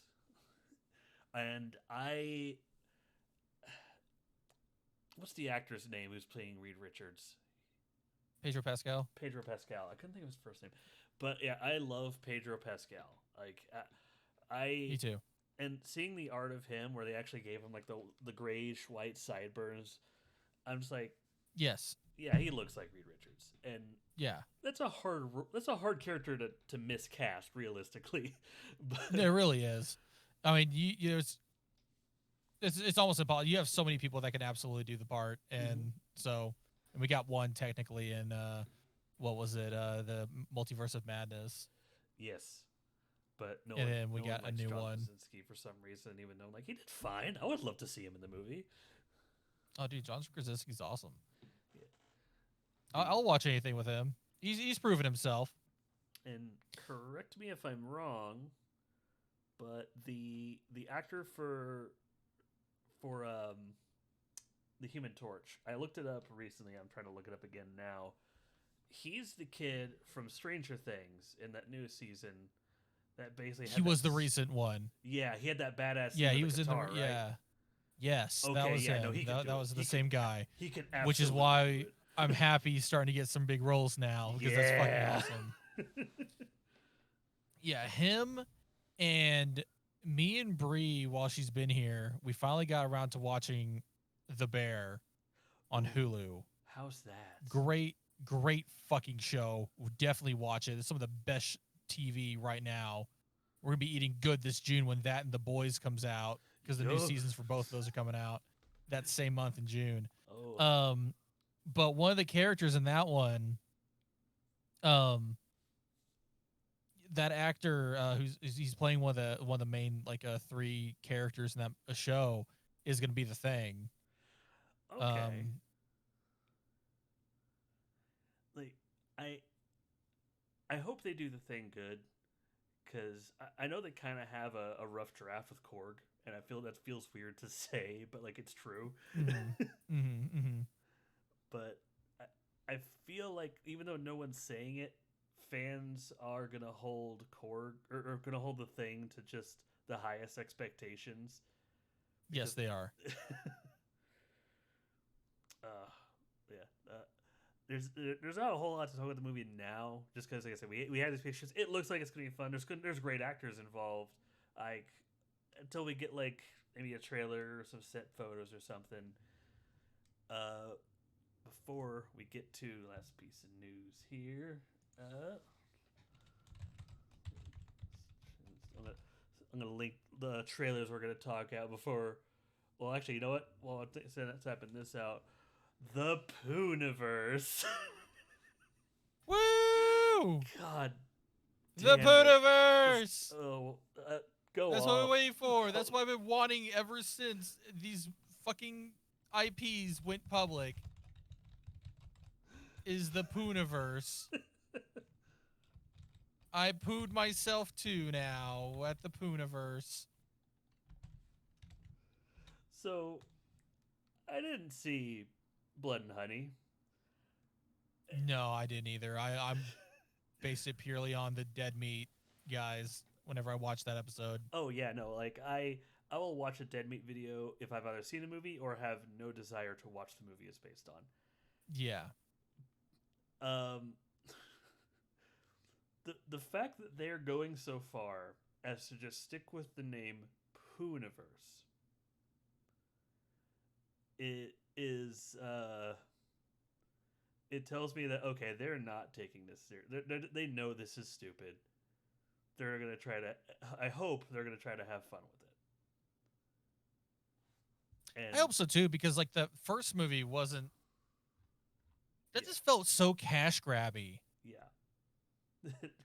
And what's the actor's name who's playing Reed Richards? Pedro Pascal. Pedro Pascal. I couldn't think of his first name, but yeah, I love Pedro Pascal. Like Me too. and seeing the art of him where they actually gave him like the grayish white sideburns, I'm just like, Yes. yeah, he looks like Reed Richards, and Yeah. that's a hard character to miscast realistically. But It really is. I mean, it's almost impossible. You have so many people that can absolutely do the part, and and we got one technically in what was it? The Multiverse of Madness, yes, but and then we no one got a likes new John one. Krasinski for some reason, even though like he did fine. I would love to see him in the movie. Oh, dude, John Krasinski's awesome. Yeah. I'll watch anything with him. He's proven himself. And correct me if I'm wrong, but the actor for the Human Torch, I looked it up recently. I'm trying to look it up again now. He's the kid from Stranger Things in that new season. That basically He was the recent one. Yeah, he had that badass. Yeah, he was guitar, in the right? Yeah. Yes, Okay, that was yeah, him. no, he could do That it. was the same guy. He could Which is absolutely why do it. I'm happy he's starting to get some big roles now because that's fucking awesome. Yeah, him and me and Bree, while she's been here, we finally got around to watching The Bear on Hulu. How's that? Great fucking show. We'll definitely watch it. It's some of the best TV right now. We're gonna be eating good this June when that and The Boys comes out because the new seasons for both of those are coming out that same month in June. Oh. But one of the characters in that one, that actor he's playing one of the main like three characters in that show is gonna be the Thing. Okay. Like I hope they do the Thing good, because I know they kind of have a rough draft with Korg, and I feel that feels weird to say, but like it's true. But I feel like even though no one's saying it, fans are gonna hold Korg or gonna hold the Thing to just the highest expectations. Yes, they are. Yeah. There's not a whole lot to talk about the movie now, just because, like I said, we had these pictures. It looks like it's gonna be fun. There's great actors involved. Like until we get like maybe a trailer or some set photos or something. Before we get to the last piece of news here, I'm gonna link the trailers we're gonna talk out before. Well, actually, you know what? Well, let's happen this out. The Pooniverse. Woo! God. The Pooniverse. Go That's off. what we're waiting for. That's what I've been wanting ever since these fucking IPs went public. Is the Pooniverse. I pooed myself too now at the Pooniverse. So, I didn't see Blood and Honey. No, I didn't either. I'm based it purely on the dead meat guys whenever I watch that episode. Oh yeah, no, like I will watch a dead meat video if I've either seen the movie or have no desire to watch the movie it's based on. Yeah. The fact that they're going so far as to just stick with the name Pooniverse it is it tells me that okay, they're not taking this serious. They know this is stupid. They're gonna try to. I hope they're gonna try to have fun with it. I And hope so too, because like the first movie wasn't. That yeah, just felt so cash grabby. yeah.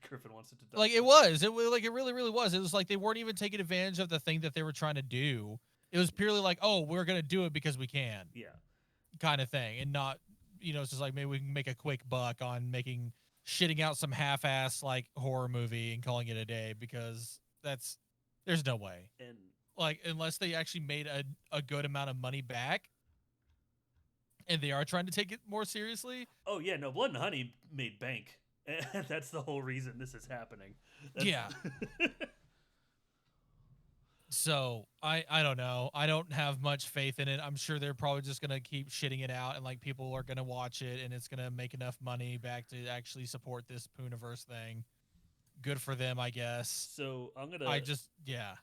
Griffin wants it to die. Like it was. It was like it really, really was. It was like they weren't even taking advantage of the thing that they were trying to do. It was purely like, oh, we're gonna do it because we can, Yeah, kind of thing, and not, it's just like maybe we can make a quick buck on shitting out some half-ass like horror movie and calling it a day, because there's no way. and Like unless they actually made a good amount of money back, and they are trying to take it more seriously. oh yeah, no, Blood and Honey made bank, and that's the whole reason this is happening. That's Yeah. So I don't know. I don't have much faith in it. I'm sure they're probably just gonna keep shitting it out, and like people are gonna watch it, and it's gonna make enough money back to actually support this Pooniverse thing. Good for them, I guess. So I'm gonna. I just yeah.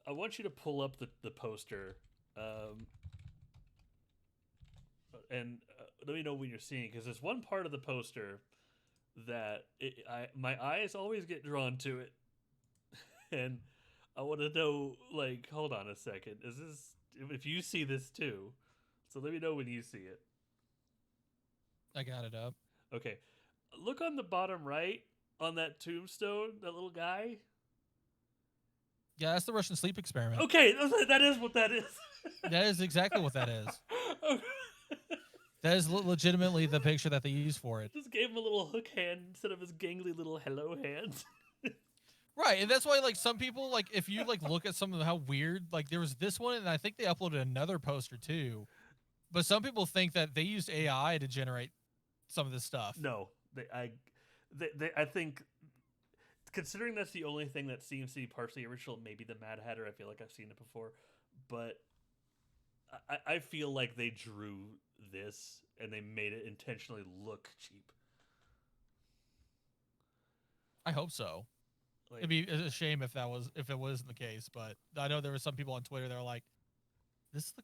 I want you to pull up the poster, and let me know when you're seeing, because there's one part of the poster that my eyes always get drawn to it, and I want to know, like, hold on a second, is this, if you see this too? So let me know when you see it. I got it up. Okay, look on the bottom right on that tombstone, that little guy. Yeah, that's the Russian sleep experiment. Okay, that is what that is. That is exactly what that is. That is legitimately the picture that they use for it. Just gave him a little hook hand instead of his gangly little hello hand. Right, and that's why like some people, like if you like look at some of how weird, like there was this one, and I think they uploaded another poster too. But some people think that they used AI to generate some of this stuff. No, I think, considering that's the only thing that seems to be partially original, maybe the Mad Hatter. I feel like I've seen it before, but I feel like they drew this and they made it intentionally look cheap. I hope so. Like, It'd be a shame if it wasn't the case, but I know there were some people on Twitter that were like, "This is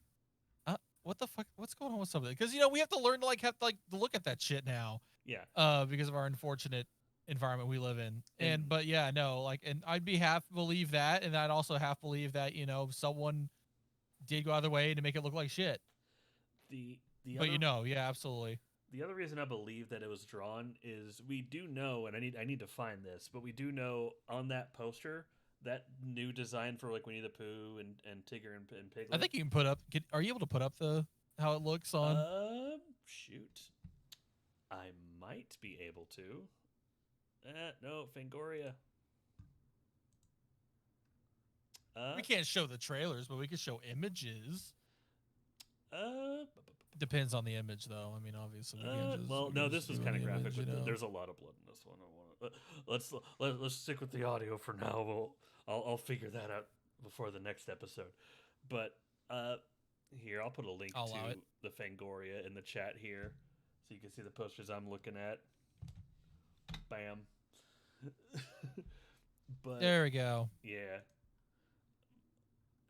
what the fuck? What's going on with something?" Because we have to learn to have to look at that shit now. yeah. Because of our unfortunate environment we live in. But yeah, no, and I'd be half believe that, and I'd also half believe that someone did go out of their way to make it look like shit. But yeah, absolutely. The other reason I believe that it was drawn is we do know, and I need to find this, but we do know on that poster, that new design for like Winnie the Pooh and Tigger and Piglet. I think you can put up. Are you able to put up how it looks on? Shoot, I might be able to. No, Fangoria. We can't show the trailers, but we can show images. Depends on the image, though. I mean, obviously. No, this was kind of graphic. There's a lot of blood in this one. Let's stick with the audio for now. I'll figure that out before the next episode. But here, I'll put a link to the Fangoria in the chat here, so you can see the posters I'm looking at. Bam. But there we go. Yeah.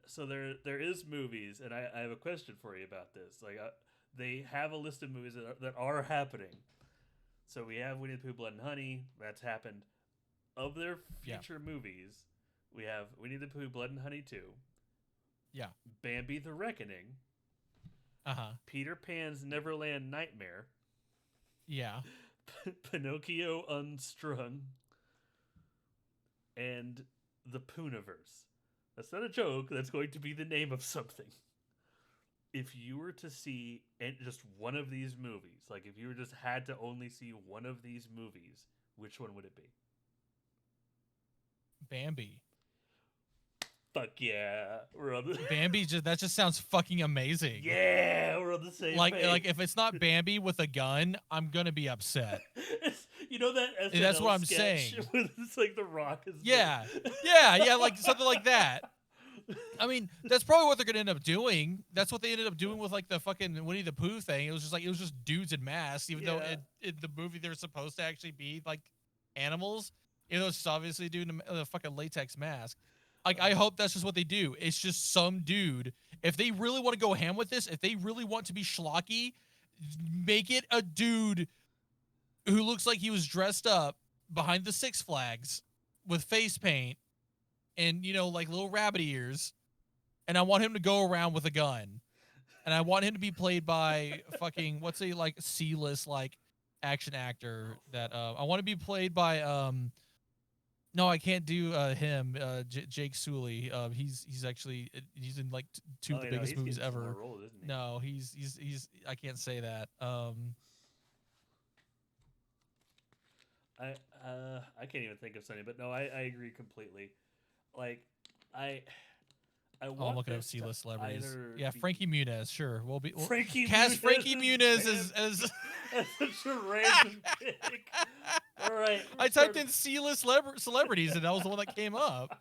So there is movies, and I have a question for you about this. Like, they have a list of movies that are happening. So we have Winnie the Pooh, Blood and Honey. That's happened. Of their future movies, we have Winnie the Pooh, Blood and Honey 2. Yeah. Bambi the Reckoning. Peter Pan's Neverland Nightmare. Yeah. Pinocchio Unstrung. And the Pooniverse. That's not a joke. That's going to be the name of something. If you were to see just one of these movies, like if you were just had to only see one of these movies, which one would it be? Bambi. Fuck yeah. We're on the Bambi, that just sounds fucking amazing. Yeah, we're on the same page. Like if it's not Bambi with a gun, I'm gonna be upset. You know that SNL that's what I'm sketch saying. It's like The Rock is yeah, like something like that. I mean, that's probably what they're gonna end up doing. That's what they ended up doing with like the fucking Winnie the Pooh thing. It was just dudes in masks, even though in the movie they're supposed to actually be like animals. It was obviously doing the fucking latex mask. Like, I hope that's just what they do. It's just some dude. If they really want to go ham with this, if they really want to be schlocky, make it a dude who looks like he was dressed up behind the Six Flags with face paint and, like little rabbit ears. And I want him to go around with a gun. And I want him to be played by fucking, what's a, like, C-list, like, action actor that, I want to be played by, no, I can't do him. Jake Sully. He's actually he's in like two of the biggest movies he's more ever. roles, isn't he? No, he's I can't say that. I can't even think of something, but no, I agree completely. Like I I'm want looking up this to C-list celebrities. either Yeah, be- Frankie Muniz. Sure, we'll Frankie cast Muniz Frankie Muniz as. That's such a random pick. All right, I typed in C-list celebrities, and that was the one that came up.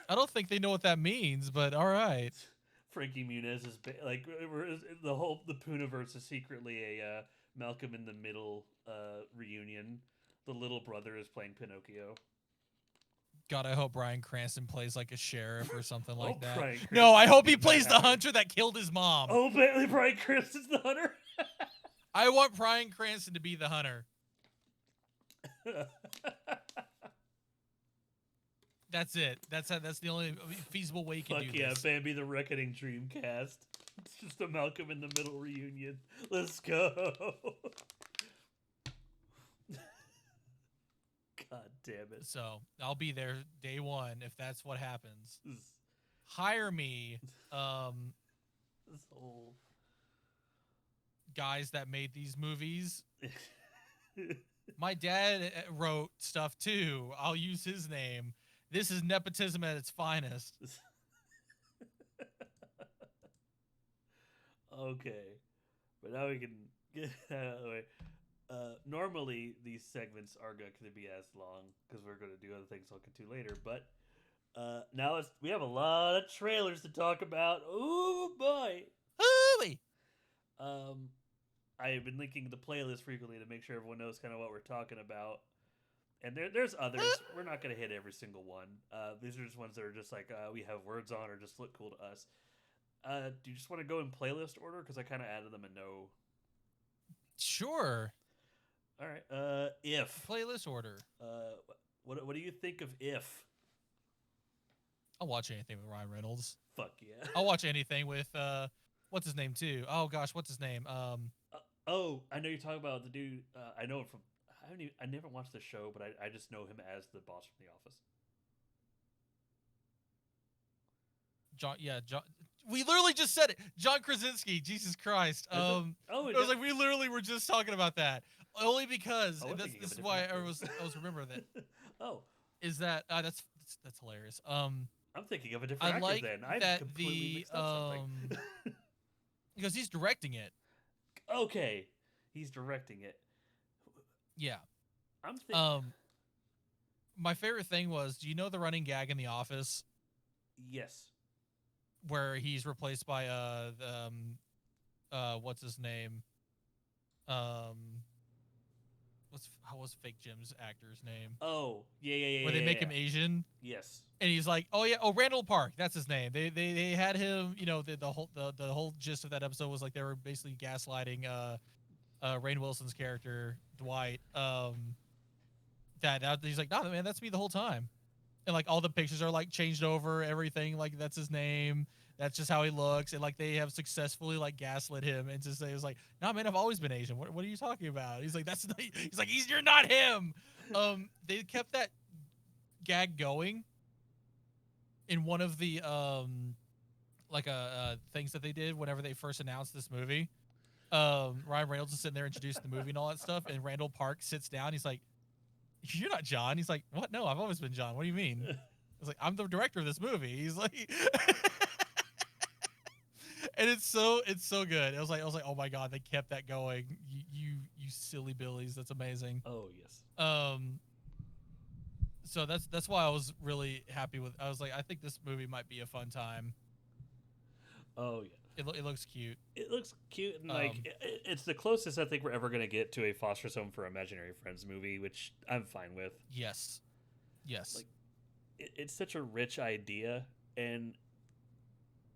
I don't think they know what that means, but all right. Frankie Muniz is like the Puniverse is secretly a Malcolm in the Middle reunion. The little brother is playing Pinocchio. God, I hope Bryan Cranston plays like a sheriff or something like that. No, I hope he plays the hunter that killed his mom. Oh, Bryan Cranston's the hunter. I want Bryan Cranston to be the hunter. That's it. That's the only feasible way you can do this. Bambi the Reckoning Dreamcast. It's just a Malcolm in the Middle reunion. Let's go. God damn it. So I'll be there day one if that's what happens. Hire me. This whole guys that made these movies. My dad wrote stuff too. I'll use his name. This is nepotism at its finest. Okay. But now we can get out of the way. Normally, these segments are going to be as long because we're going to do other things I'll get to later. But now we have a lot of trailers to talk about. Oh, boy. Ooh-wee. I have been linking the playlist frequently to make sure everyone knows kind of what we're talking about. And there's others. We're not going to hit every single one. These are just ones that are just like we have words on or just look cool to us. Do you just want to go in playlist order? Because I kind of added them in no. Sure. All right. If. Playlist order. What do you think of If? I'll watch anything with Ryan Reynolds. Fuck yeah. I'll watch anything with what's his name too. Oh gosh, what's his name? Oh, I know you're talking about the dude. I know him from. I never watched the show, but I just know him as the boss from The Office. John. We literally just said it. John Krasinski. Jesus Christ. It was like we literally were just talking about that. Only because this is why I was remembering that. Oh, is that that's hilarious. I'm thinking of a different actor like then. I that completely mixed up something. Because he's directing it. Okay, he's directing it. Yeah. I'm thinking. My favorite thing was, do you know the running gag in The Office? Yes. Where he's replaced by what's his name? What's Fake Jim's actor's name? Oh, yeah. Where they make him Asian. Yes. And he's like, oh yeah, Randall Park, that's his name. They had him, the whole gist of that episode was like they were basically gaslighting Rainn Wilson's character, Dwight. That he's like, no man, that's me the whole time. And like all the pictures are like changed over, everything, like that's his name. That's just how he looks. And like they have successfully like gaslit him and to say, it's like, nah man, I've always been Asian. What are you talking about? He's like, you're not him. They kept that gag going in one of the things that they did whenever they first announced this movie. Ryan Reynolds is sitting there introducing the movie and all that stuff, and Randall Park sits down. He's like, you're not John. He's like, what? No, I've always been John. What do you mean? I was like, I'm the director of this movie. He's like, and it's so good. I was like, oh my god, they kept that going. You silly billies. That's amazing. Oh yes. So that's why I was really happy with. I was like, I think this movie might be a fun time. Oh yeah. It looks cute. It looks cute, and it's the closest I think we're ever gonna get to a Foster's Home for Imaginary Friends movie, which I'm fine with. Yes. Like, it's such a rich idea, and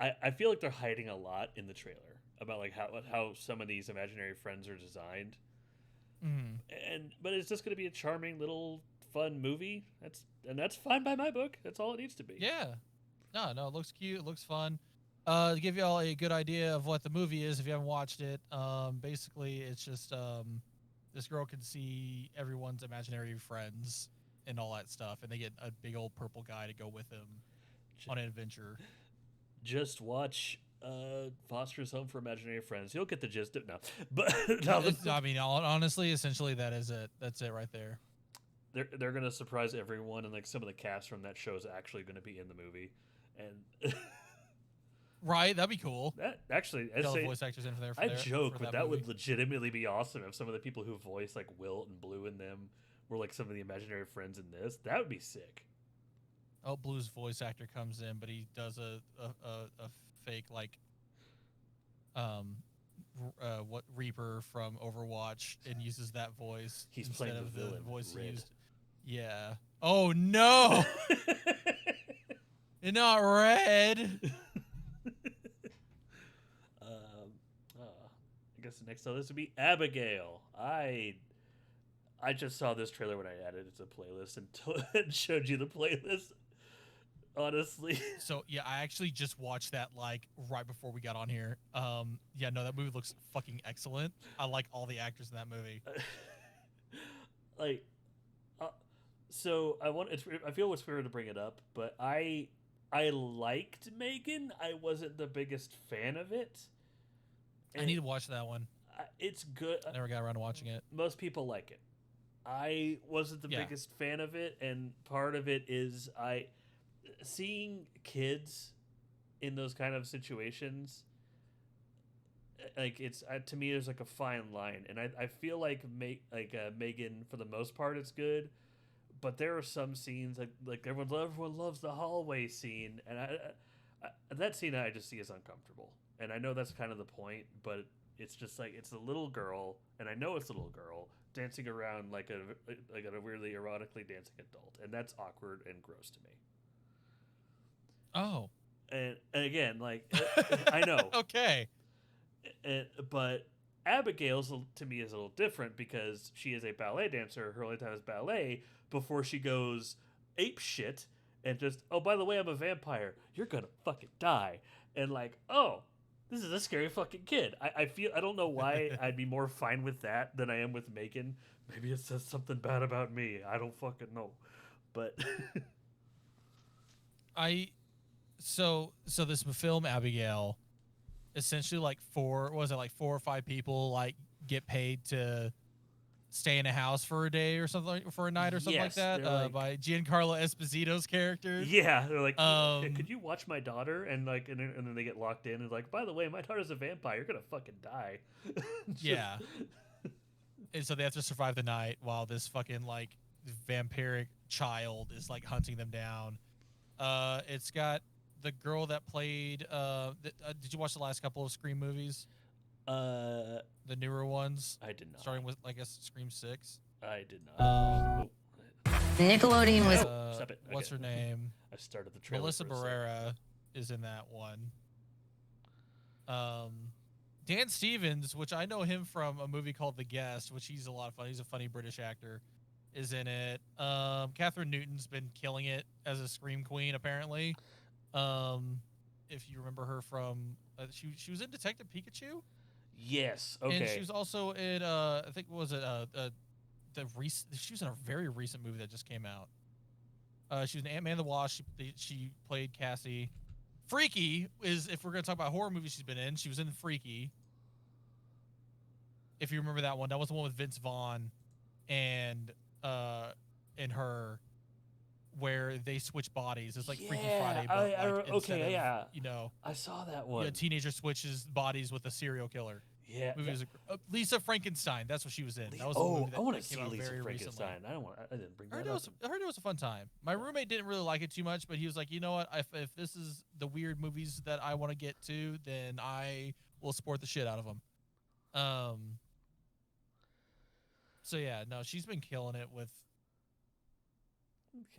I feel like they're hiding a lot in the trailer about like how some of these imaginary friends are designed, Mm. but it's just going to be a charming little fun movie. That's fine by my book. That's all it needs to be. Yeah. No, it looks cute. It looks fun. To give you all a good idea of what the movie is, if you haven't watched it, basically it's just this girl can see everyone's imaginary friends and all that stuff, and they get a big old purple guy to go with them on an adventure. Just watch Foster's Home for Imaginary Friends. You'll get the gist of no, but no, I mean, honestly, essentially, that is it. That's it right there. they're gonna surprise everyone, and like some of the cast from that show is actually gonna be in the movie, and Right, that'd be cool. that actually, Get all the voice actors in there. I joke, for but that would legitimately be awesome if some of the people who voice like Wilt and Blue in them were like some of the imaginary friends in this. That would be sick. Oh, Blue's voice actor comes in, but he does a fake like what Reaper from Overwatch and uses that voice He's instead playing of the villain, voice he Red. used. Yeah. Oh no! It's not Red. I guess the next on this would be Abigail. I just saw this trailer when I added it to the playlist and showed you the playlist. Honestly, So yeah, I actually just watched that like right before we got on here. Yeah, no, that movie looks fucking excellent. I like all the actors in that movie. like, uh, so I feel it's fair to bring it up, but I liked Megan. I wasn't the biggest fan of it. I need to watch that one. It's good. I never got around to watching it. Most people like it. I wasn't the biggest fan of it, and part of it is seeing kids in those kind of situations. Like it's to me, there's like a fine line, and I feel like Megan for the most part it's good, but there are some scenes like everyone loves the hallway scene, and that scene I just see as uncomfortable, and I know that's kind of the point, but it's just like it's a little girl, and I know it's a little girl dancing around like a weirdly erotically dancing adult, and that's awkward and gross to me. Oh. And again, like I know, okay, but Abigail's to me is a little different because she is a ballet dancer. Her only time is ballet before she goes ape shit and just, oh, by the way, I'm a vampire. You're gonna fucking die. And like, oh, this is a scary fucking kid. I don't know why I'd be more fine with that than I am with Megan. Maybe it says something bad about me. I don't fucking know. But so this film Abigail, essentially like four or five people like get paid to stay in a house for a day or something for a night or something like that by Giancarlo Esposito's character. Yeah, they're like, could you watch my daughter? And like, and then they get locked in and like, by the way, my daughter's a vampire. You're gonna fucking die. Yeah. And so they have to survive the night while this fucking like vampiric child is like hunting them down. It's got the girl that played. Did you watch the last couple of Scream movies? The newer ones. I did not. Starting with, I guess, Scream 6. I did not. Nickelodeon was. Stop it. What's her name? I started the trailer. Melissa Barrera is in that one. Dan Stevens, which I know him from a movie called The Guest, which he's a lot of fun. He's a funny British actor, is in it. Catherine Newton's been killing it as a Scream queen, apparently. If you remember her from, she was in Detective Pikachu. Yes. Okay. And she was also in, I think, what was it? She was in a very recent movie that just came out. She was in Ant-Man and the Wasp. She played Cassie. Freaky is, if we're going to talk about horror movies she's been in, she was in Freaky. If you remember that one, that was the one with Vince Vaughn and her, where they switch bodies. It's like Freaky Friday, but okay, you know, I saw that one. Yeah, a teenager switches bodies with a serial killer. Yeah, Lisa Frankenstein. That's what she was in. That was I want to see Lisa Frankenstein. Recently. I didn't bring that up. I heard it was a fun time. My roommate didn't really like it too much, but he was like, you know what? If this is the weird movies that I want to get to, then I will support the shit out of them. So yeah, no, she's been killing it with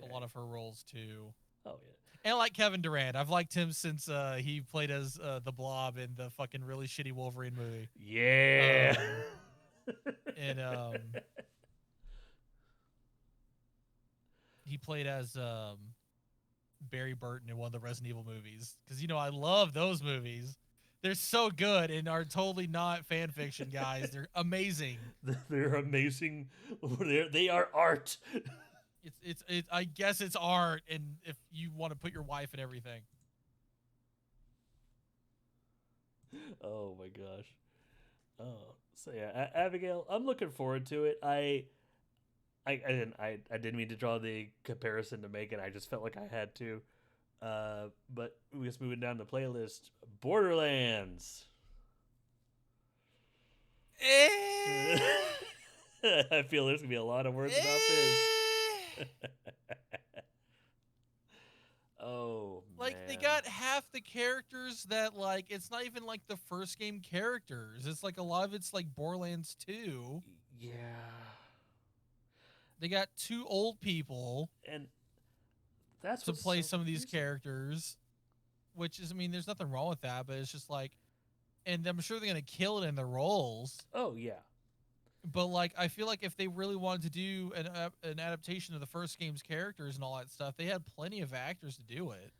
a lot of her roles too. Oh yeah. And I like Kevin Durant. I've liked him since he played as the Blob in the fucking really shitty Wolverine movie. Yeah. And he played as Barry Burton in one of the Resident Evil movies. Because I love those movies. They're so good and are totally not fan fiction, guys. They're amazing. They're amazing. They are art. It's I guess it's art, and if you want to put your wife in everything. Oh my gosh. Oh, so yeah, Abigail, I'm looking forward to it. I didn't mean to draw the comparison to make it. I just felt like I had to. But we just moving down the playlist. Borderlands. I feel there's gonna be a lot of words about this. Oh, like man. they got half the characters that like it's not even like the first game characters. It's like a lot of it's like Borderlands 2. Yeah. They got 2 old people And that's to what's play so some of these confusing. characters, which is, I mean, there's nothing wrong with that, but it's just like, and I'm sure they're gonna kill it in the roles. Oh yeah. But like, I feel like if they really wanted to do an adaptation of the first game's characters and all that stuff, they had plenty of actors to do it.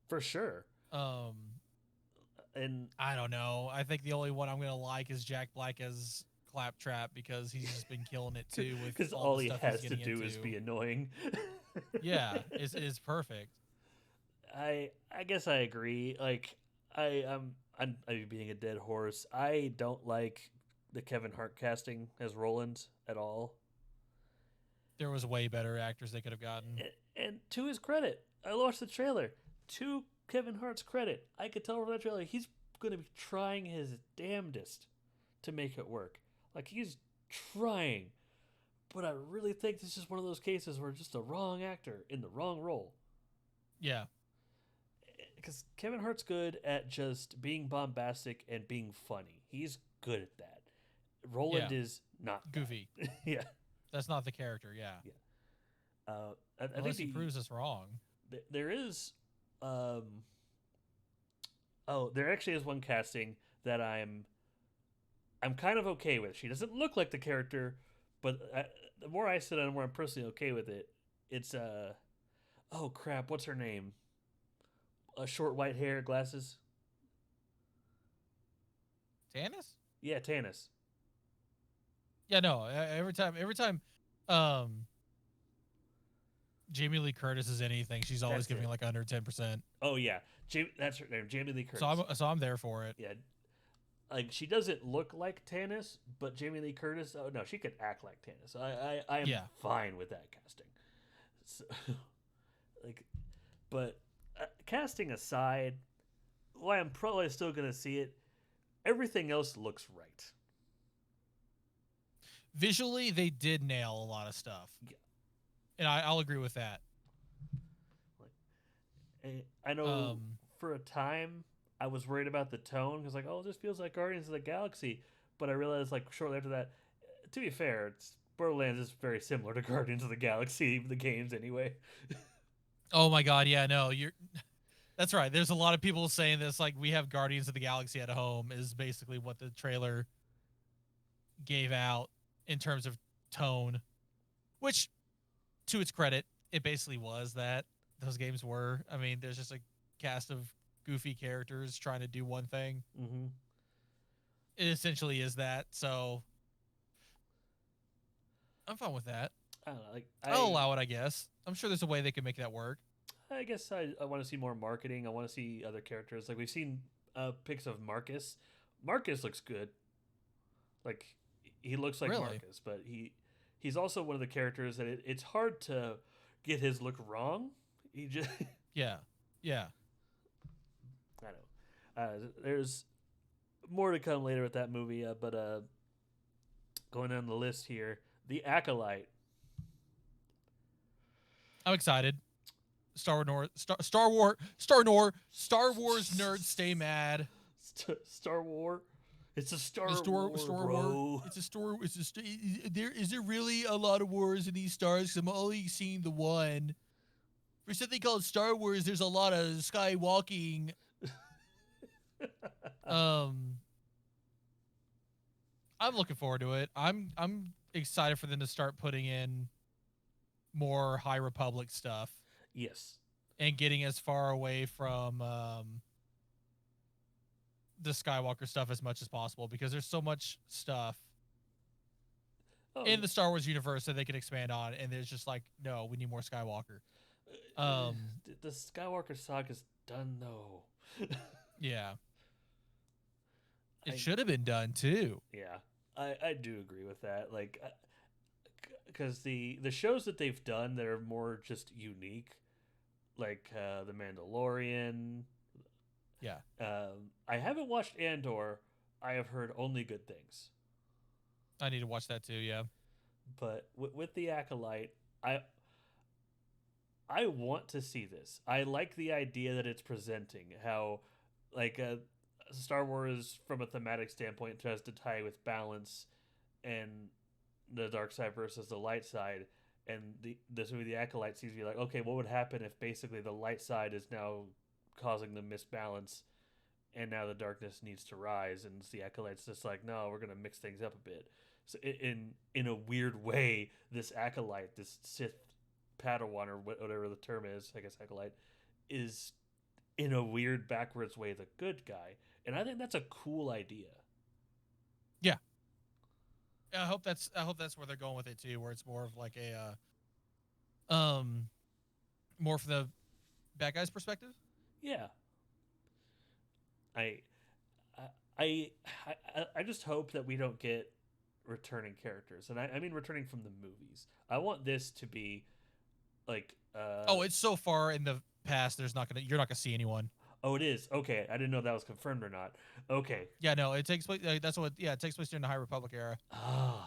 For sure. And I don't know. I think the only one I'm gonna like is Jack Black as Claptrap because he's just been killing it too with because all all the he stuff has he's to getting do is into. be annoying. Yeah, it's perfect. I guess I agree. Like I'm being a dead horse. I don't like the Kevin Hart casting as Roland at all. There was way better actors they could have gotten. And to his credit, I watched the trailer. To Kevin Hart's credit, I could tell from that trailer he's going to be trying his damnedest to make it work. Like he's trying. But I really think this is one of those cases where just the wrong actor in the wrong role. Yeah. Because Kevin Hart's good at just being bombastic and being funny. He's good at that. Roland is not that. Goofy. Yeah. That's not the character. Yeah. I Unless think he proves us wrong. there is. There actually is one casting that I'm kind of okay with. She doesn't look like the character, but the more I sit on, the more I'm personally okay with it. It's oh crap, what's her name? Short white hair, glasses. Tannis? Yeah, Tannis. Yeah, no. Every time, Jamie Lee Curtis is anything, she's always That's giving it. like 110%. Oh yeah, that's her name, Jamie Lee Curtis. So I'm there for it. Yeah, like she doesn't look like Tannis, but Jamie Lee Curtis. Oh no, she could act like Tannis. I am fine with that casting. So, like, but casting aside, why I'm probably still gonna see it. Everything else looks right. Visually, they did nail a lot of stuff. Yeah. And I'll agree with that. Like, I know for a time I was worried about the tone because like, oh, this feels like Guardians of the Galaxy, but I realized like shortly after that, to be fair, Borderlands is very similar to Guardians of the Galaxy, the games anyway. Oh my god, yeah, no, that's right. There's a lot of people saying this, like we have Guardians of the Galaxy at home is basically what the trailer gave out in terms of tone, which, to its credit, it basically was that. Those games were. I mean, there's just a cast of goofy characters trying to do one thing. Mm-hmm. It essentially is that. So I'm fine with that. I don't know. Like, I'll allow it, I guess. I'm sure there's a way they can make that work. I guess I want to see more marketing. I want to see other characters. Like we've seen pics of Marcus. Marcus looks good. Like he looks like Really? Marcus, but he's also one of the characters that it's hard to get his look wrong. He just Yeah. I know. There's more to come later with that movie, but going down the list here, The Acolyte. I'm excited. Star Wars nerds stay mad. Star Wars. It's a Star Wars, bro. War. It's a Star. Is there really a lot of wars in these stars? 'Cause I'm only seeing the one. for something called Star Wars, there's a lot of skywalking. I'm looking forward to it. I'm excited for them to start putting in more High Republic stuff Yes. and getting as far away from the Skywalker stuff as much as possible, because there's so much stuff in the Star Wars universe that they can expand on, and there's just like, no, we need more Skywalker. The Skywalker saga's done though. Yeah. It should have been done too. Yeah, I do agree with that. Like, because the shows that they've done that are more just unique, like the Mandalorian. Yeah. I haven't watched Andor. I have heard only good things. I need to watch that too. Yeah. But with the Acolyte, I want to see this. I like the idea that it's presenting how, like, Star Wars from a thematic standpoint tries to tie with balance and the dark side versus the light side. And this movie, The Acolyte, seems to be like, okay, what would happen if basically the light side is now causing the misbalance, and now the darkness needs to rise, and the Acolyte's just like, no, we're gonna mix things up a bit. So in a weird way, this Acolyte, this Sith Padawan, or whatever the term is, I guess Acolyte, is in a weird backwards way the good guy, and I think that's a cool idea. Yeah. I hope that's where they're going with it too, where it's more of like a more from the bad guy's perspective. Yeah. I just hope that we don't get returning characters, and I mean returning from the movies. I want this to be like it's so far in the past, you're not gonna see anyone. Oh, it is. Okay, I didn't know that was confirmed or not. Okay. Yeah, no, it takes place. It takes place during the High Republic era,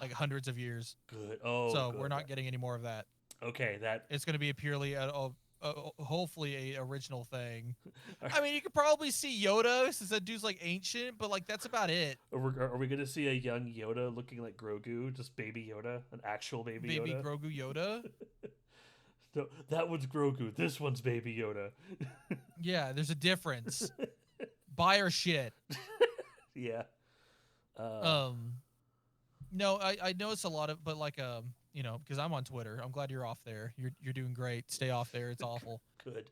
like hundreds of years. Good. Oh, so good. We're not getting any more of that. Okay, it's going to be purely hopefully a original thing. I mean, you could probably see Yoda, since that dude's like ancient, but like that's about it. Are we going to see a young Yoda looking like Grogu, just baby Yoda, an actual baby Yoda? Baby Grogu Yoda. No, that one's Grogu. This one's Baby Yoda. Yeah, there's a difference. Buy our shit. Yeah. No, I notice a lot of, but like because I'm on Twitter. I'm glad you're off there. You're doing great. Stay off there. It's awful. Good.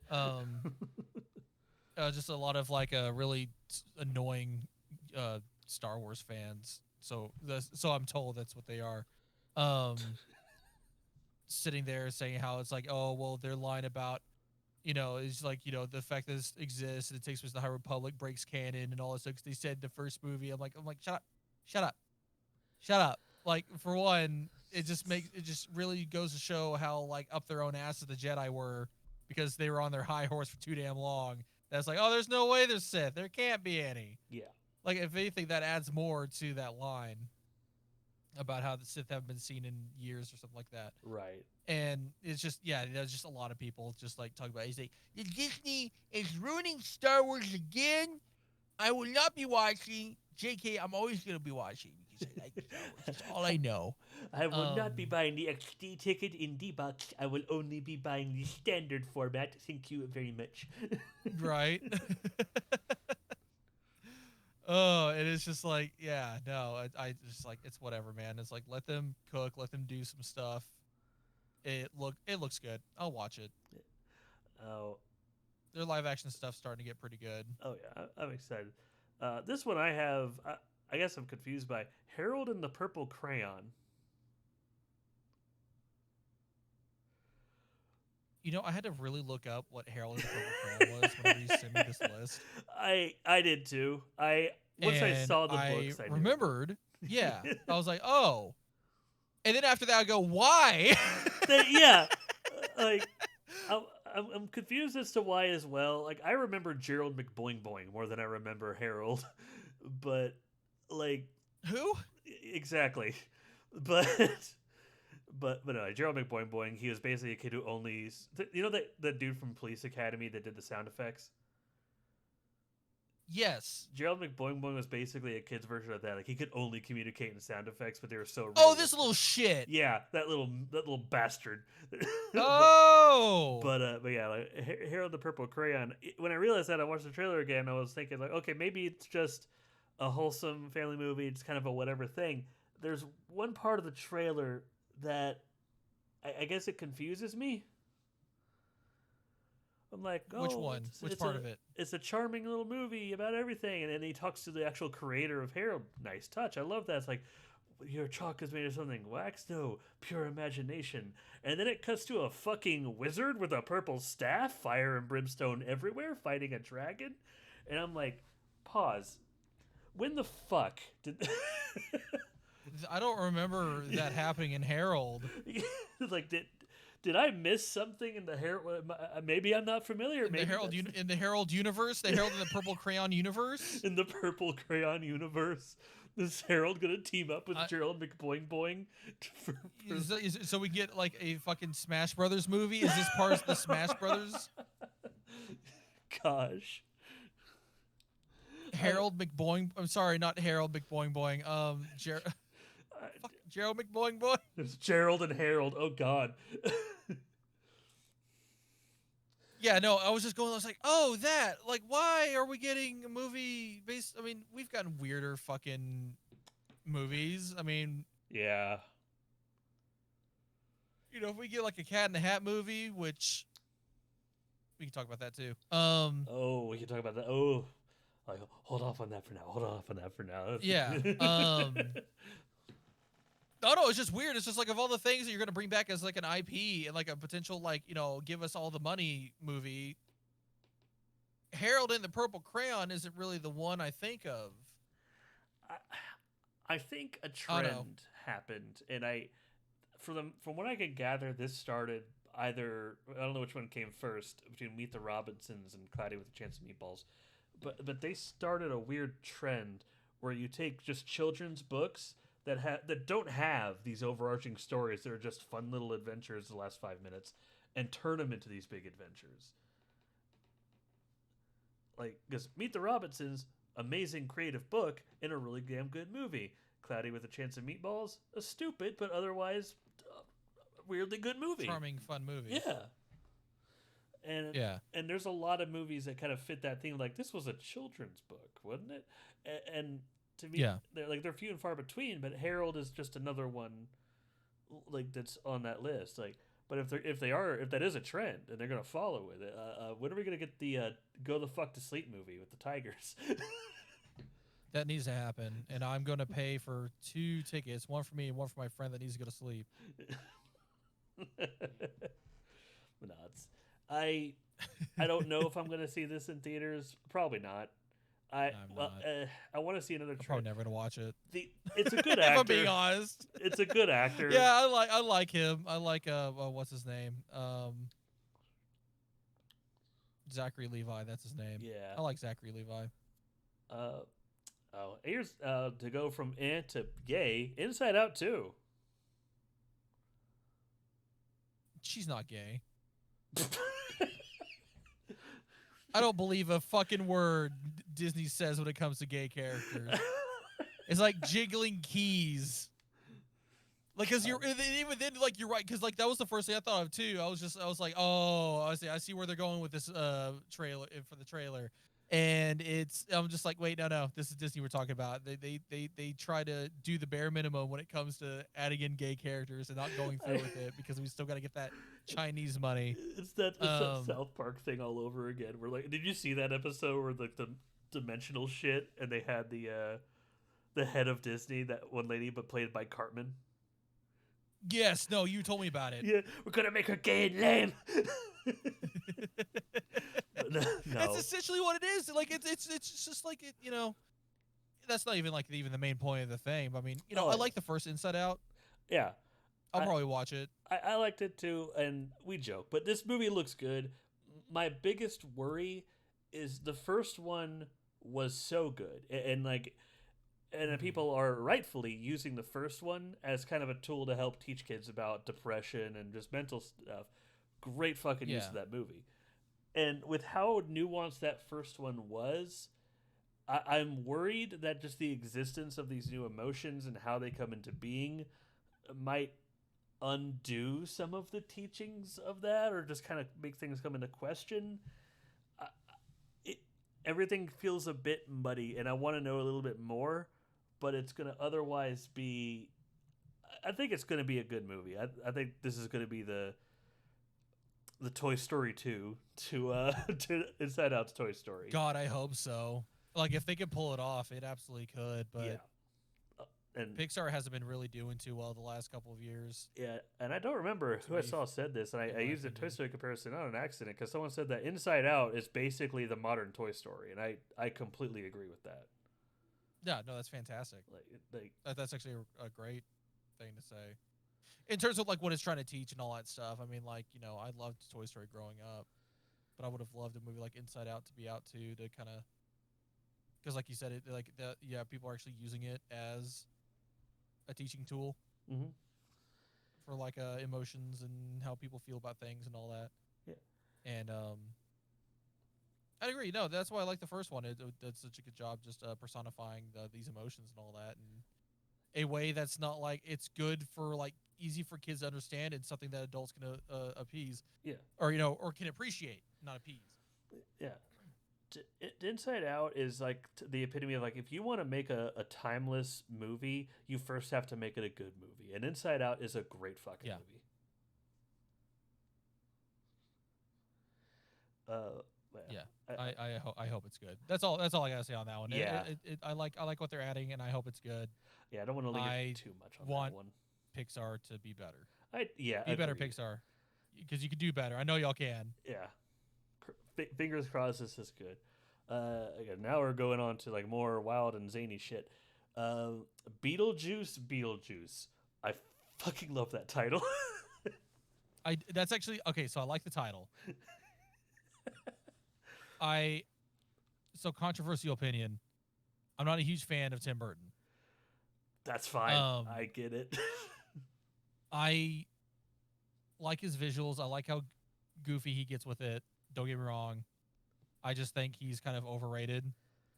Just a lot of like really annoying Star Wars fans. So I'm told that's what they are. Sitting there saying how it's like, oh, well, they're lying about, it's like, the fact that this exists and it takes place in the High Republic, breaks canon and all this stuff. They said the first movie, I'm like, shut up. Like, for one, it just really goes to show how like up their own asses the Jedi were, because they were on their high horse for too damn long. That's like, oh, there's no way there's Sith. There can't be any. Yeah. Like, if anything, that adds more to that line about how the Sith haven't been seen in years or something like that. Right. And it's just, there's just a lot of people just like talking about it. He's like, Disney is ruining Star Wars again. I will not be watching. JK, I'm always going to be watching because I like Star Wars. That's all I know. I will not be buying the XD ticket in D-Box. I will only be buying the standard format. Thank you very much. Right. Oh, it is just like, I just like, it's whatever, man. It's like, let them cook, let them do some stuff. It looks good. I'll watch it. Oh, their live action stuff's starting to get pretty good. Oh yeah, I'm excited. This one I have, I guess I'm confused by Harold and the Purple Crayon. I had to really look up what Harold and the Purple Crayon was whenever you sent me this list. I did too. Once I saw the books, I remembered. Yeah, I was like, oh. And then after that, I go, why? Like I'm confused as to why as well. Like, I remember Gerald McBoing Boing more than I remember Harold, but like, who exactly? But no, Gerald McBoing Boing. He was basically a kid who only, the dude from Police Academy that did the sound effects. Yes. Gerald McBoing Boing was basically a kid's version of that. Like he could only communicate in sound effects, but they were so real. Oh, this little shit. Yeah, that little bastard. Oh. But yeah, like Harold the Purple Crayon. When I realized that, I watched the trailer again. I was thinking like, okay, maybe it's just a wholesome family movie. It's kind of a whatever thing. There's one part of the trailer that I guess it confuses me. I'm like, oh, Which one? Which part of it? It's a charming little movie about everything, and then he talks to the actual creator of Harold. Nice touch. I love that. It's like, your chalk is made of something. Wax? No, pure imagination. And then it cuts to a fucking wizard with a purple staff, fire and brimstone everywhere, fighting a dragon. And I'm like, pause. When the fuck did... I don't remember that happening in Harold. It's like, did I miss something in the Harold? Maybe I'm not familiar. In the Harold universe, the Harold and the Purple Crayon universe. In the Purple Crayon universe, is Harold gonna team up with Gerald McBoing Boing? So we get like a fucking Smash Brothers movie? Is this part of the Smash Brothers? Gosh. Harold McBoing. I'm sorry, not Harold McBoing Boing. Gerald McBoing Boing. It's Gerald and Harold. Oh God. Yeah, no, I was like, oh, that. Like, why are we getting a movie based? I mean, we've gotten weirder fucking movies. I mean, yeah. You know, if we get like a Cat in the Hat movie, which we can talk about that too. Oh, we can talk about that. Oh, like, hold off on that for now. Yeah. Oh no, it's just weird. It's just like of all the things that you're gonna bring back as like an IP and like a potential like, you know, give us all the money movie, Harold and the Purple Crayon isn't really the one I think of. I think a trend happened, and from what I could gather, this started either, I don't know which one came first, between Meet the Robinsons and Cloudy with a Chance of Meatballs, but they started a weird trend where you take just children's books that don't have these overarching stories. They're just fun little adventures the last 5 minutes, and turn them into these big adventures. Like, because Meet the Robinsons, amazing creative book and a really damn good movie. Cloudy with a Chance of Meatballs, a stupid but otherwise weirdly good movie. Charming, fun movie. Yeah. And there's a lot of movies that kind of fit that theme. Like, this was a children's book, wasn't it? And to me, they're few and far between. But Harold is just another one, like, that's on that list. Like, but if that is a trend and they're gonna follow with it, when are we gonna get the Go the Fuck to Sleep movie with the tigers? That needs to happen, and I'm gonna pay for 2 tickets, one for me and one for my friend that needs to go to sleep. No, I don't know if I'm gonna see this in theaters. Probably not. I want to see another. I'm probably never gonna watch it. It's a good actor. If I'm being honest, it's a good actor. Yeah, I like him. I like what's his name? Zachary Levi. That's his name. Yeah, I like Zachary Levi. Here's to go from to gay. Inside Out 2. She's not gay. I don't believe a fucking word Disney says when it comes to gay characters. It's like jiggling keys. Like, cause even then, like, you're right, cause like that was the first thing I thought of too. I was like, oh, I see where they're going with this trailer for the trailer, and I'm just like, wait, no, this is Disney we're talking about. They try to do the bare minimum when it comes to adding in gay characters and not going through with it because we still got to get that Chinese money. It's that South Park thing all over again. We're like, did you see that episode where like the dimensional shit and they had the head of Disney, that one lady, but played by Cartman? Yes, no, you told me about it. Yeah, we're gonna make her gay and lame. No. That's essentially what it is. Like it's just like it, you know. That's not even like the main point of the thing. But I mean, you know, I like the first Inside Out. Yeah, I'll probably watch it. I liked it too, and we joke, but this movie looks good. My biggest worry is the first one was so good, and people are rightfully using the first one as kind of a tool to help teach kids about depression and just mental stuff. Great fucking use of that movie. And with how nuanced that first one was, I'm worried that just the existence of these new emotions and how they come into being might undo some of the teachings of that, or just kind of make things come into question. I, it, everything feels a bit muddy, and I want to know a little bit more, but it's going to otherwise be. I think it's going to be a good movie. I think this is going to be the Toy Story 2 to to Inside Out's Toy Story. God, I hope so. Like, if they could pull it off, it absolutely could. But Yeah. And Pixar hasn't been really doing too well the last couple of years. yeah, and I don't remember who I saw said this, and I used a Toy Story comparison on an accident because someone said that Inside Out is basically the modern Toy Story, and I completely agree with that. Yeah, no, that's fantastic. Like That's actually a great thing to say. In terms of like what it's trying to teach and all that stuff. I mean, like, you know, I loved Toy Story growing up, but I would have loved a movie like Inside Out to be out too, to kind of, because like you said, it like yeah, people are actually using it as a teaching tool mm-hmm. for like emotions and how people feel about things and all that. Yeah. And I agree. No, that's why I like the first one. It did such a good job just personifying these emotions and all that, and a way that's not like, it's good for like easy for kids to understand and something that adults can appease. Yeah. Or, you know, or can appreciate, not appease. Yeah. Inside Out is like the epitome of like, if you want to make a timeless movie, you first have to make it a good movie. And Inside Out is a great fucking movie. Yeah, I hope it's good. That's all I gotta say on that one. Yeah, I like what they're adding, and I hope it's good. Yeah, I don't want to linger too much on that one. Pixar to be better. Be better, Pixar, because you can do better. I know y'all can. Yeah, fingers crossed this is good. Again, now we're going on to like more wild and zany shit. Beetlejuice. I fucking love that title. That's actually okay. So I like the title. So controversial opinion. I'm not a huge fan of Tim Burton. That's fine. I get it. I like his visuals. I like how goofy he gets with it. Don't get me wrong. I just think he's kind of overrated,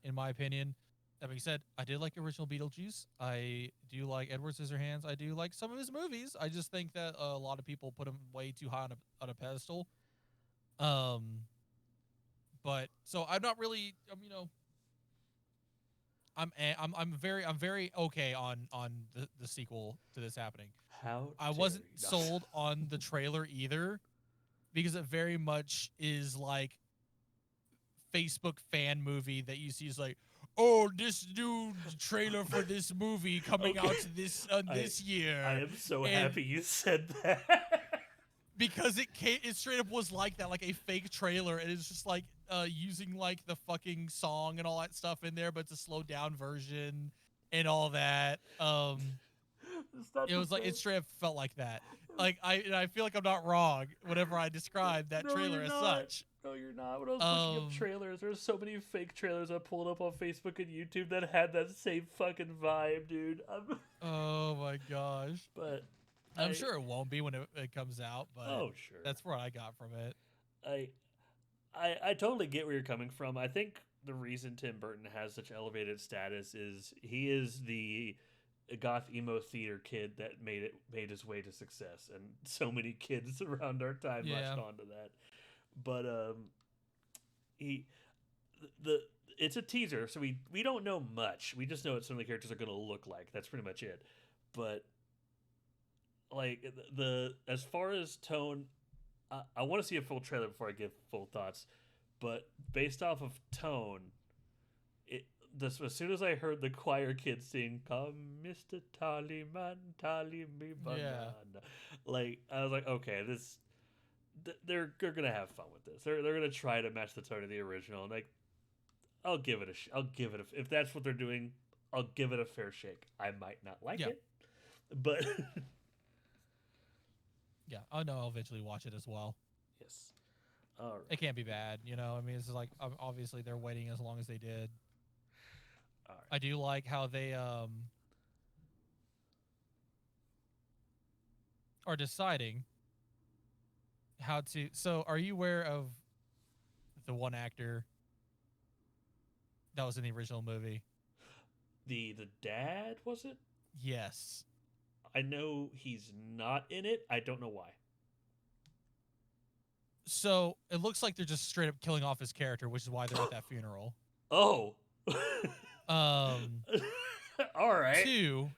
in my opinion. That being said, I did like original Beetlejuice. I do like Edward Scissorhands. I do like some of his movies. I just think that a lot of people put him way too high on a pedestal. But so I'm not really, you know, I'm very okay on the sequel to this happening. I wasn't sold on the trailer either, because it very much is like Facebook fan movie that you see is like, oh, this new trailer for this movie coming out this year. I am so happy you said that. Because it straight up was like that, like a fake trailer, and it's just like using like the fucking song and all that stuff in there, but it's a slowed down version and all that. It was like, it straight up felt like that. Like I feel like I'm not wrong whenever I describe that trailer as such. No, you're not. When I was looking up trailers, there's so many fake trailers I pulled up on Facebook and YouTube that had that same fucking vibe, dude. Oh my gosh. But I'm sure it won't be when it comes out, but sure. That's what I got from it. I totally get where you're coming from. I think the reason Tim Burton has such elevated status is he is the goth emo theater kid that made his way to success, and so many kids around our time latched onto that. But it's a teaser, so we don't know much. We just know what some of the characters are going to look like. That's pretty much it. But like as far as tone, I want to see a full trailer before I give full thoughts. But based off of tone, as soon as I heard the choir kids sing "Come, Mr. Tallyman, tally me banana," like I was like, okay, they're gonna have fun with this. They're gonna try to match the tone of the original, and like, I'll give it if that's what they're doing, I'll give it a fair shake. I might not like it, but yeah, I know I'll eventually watch it as well. Yes, all right. It can't be bad, you know. I mean, it's like obviously they're waiting as long as they did. All right. I do like how they are deciding how to. So, are you aware of the one actor that was in the original movie. The dad, was it? Yes. I know he's not in it. I don't know why. So it looks like they're just straight up killing off his character, which is why they're at that funeral. Oh. Um, All right. 2,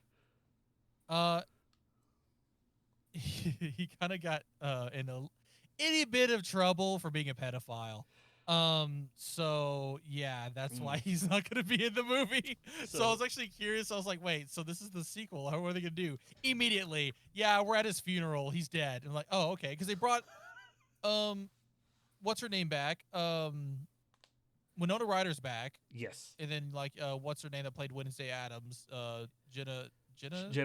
he kind of got in a itty bit of trouble for being a pedophile. So yeah, that's why he's not going to be in the movie. So I was actually curious. I was like, wait, so this is the sequel. How are they going to do? Immediately, yeah, we're at his funeral. He's dead. And I'm like, oh, okay. Because they brought, what's her name back? Winona Ryder's back. Yes. And then like, what's her name that played Wednesday Addams? Jenna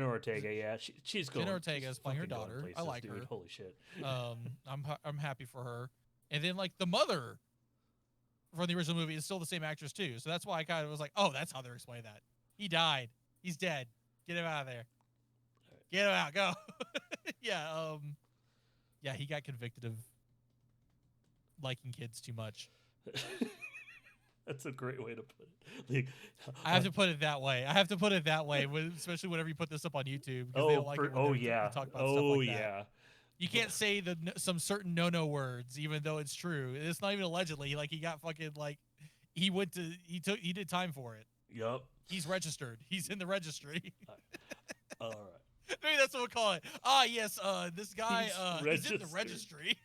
Ortega, yeah, she's going. Jenna Ortega is playing her daughter. Places, I like dude. her. Holy shit. I'm happy for her. And then like the mother from the original movie is still the same actress too. So that's why I kind of was like, oh, that's how they're explaining that. He died. He's dead. Get him out of there. Get him out. Go. Yeah. Yeah. He got convicted of liking kids too much. That's a great way to put it. Like, I have to put it that way. Especially whenever you put this up on YouTube. They don't like it when they talk about stuff like that. You can't say some certain no words, even though it's true. It's not even allegedly. Like he got fucking like he did time for it. Yup. He's registered. He's in the registry. All right. Maybe that's what we'll call it. Ah, yes. This guy is in the registry.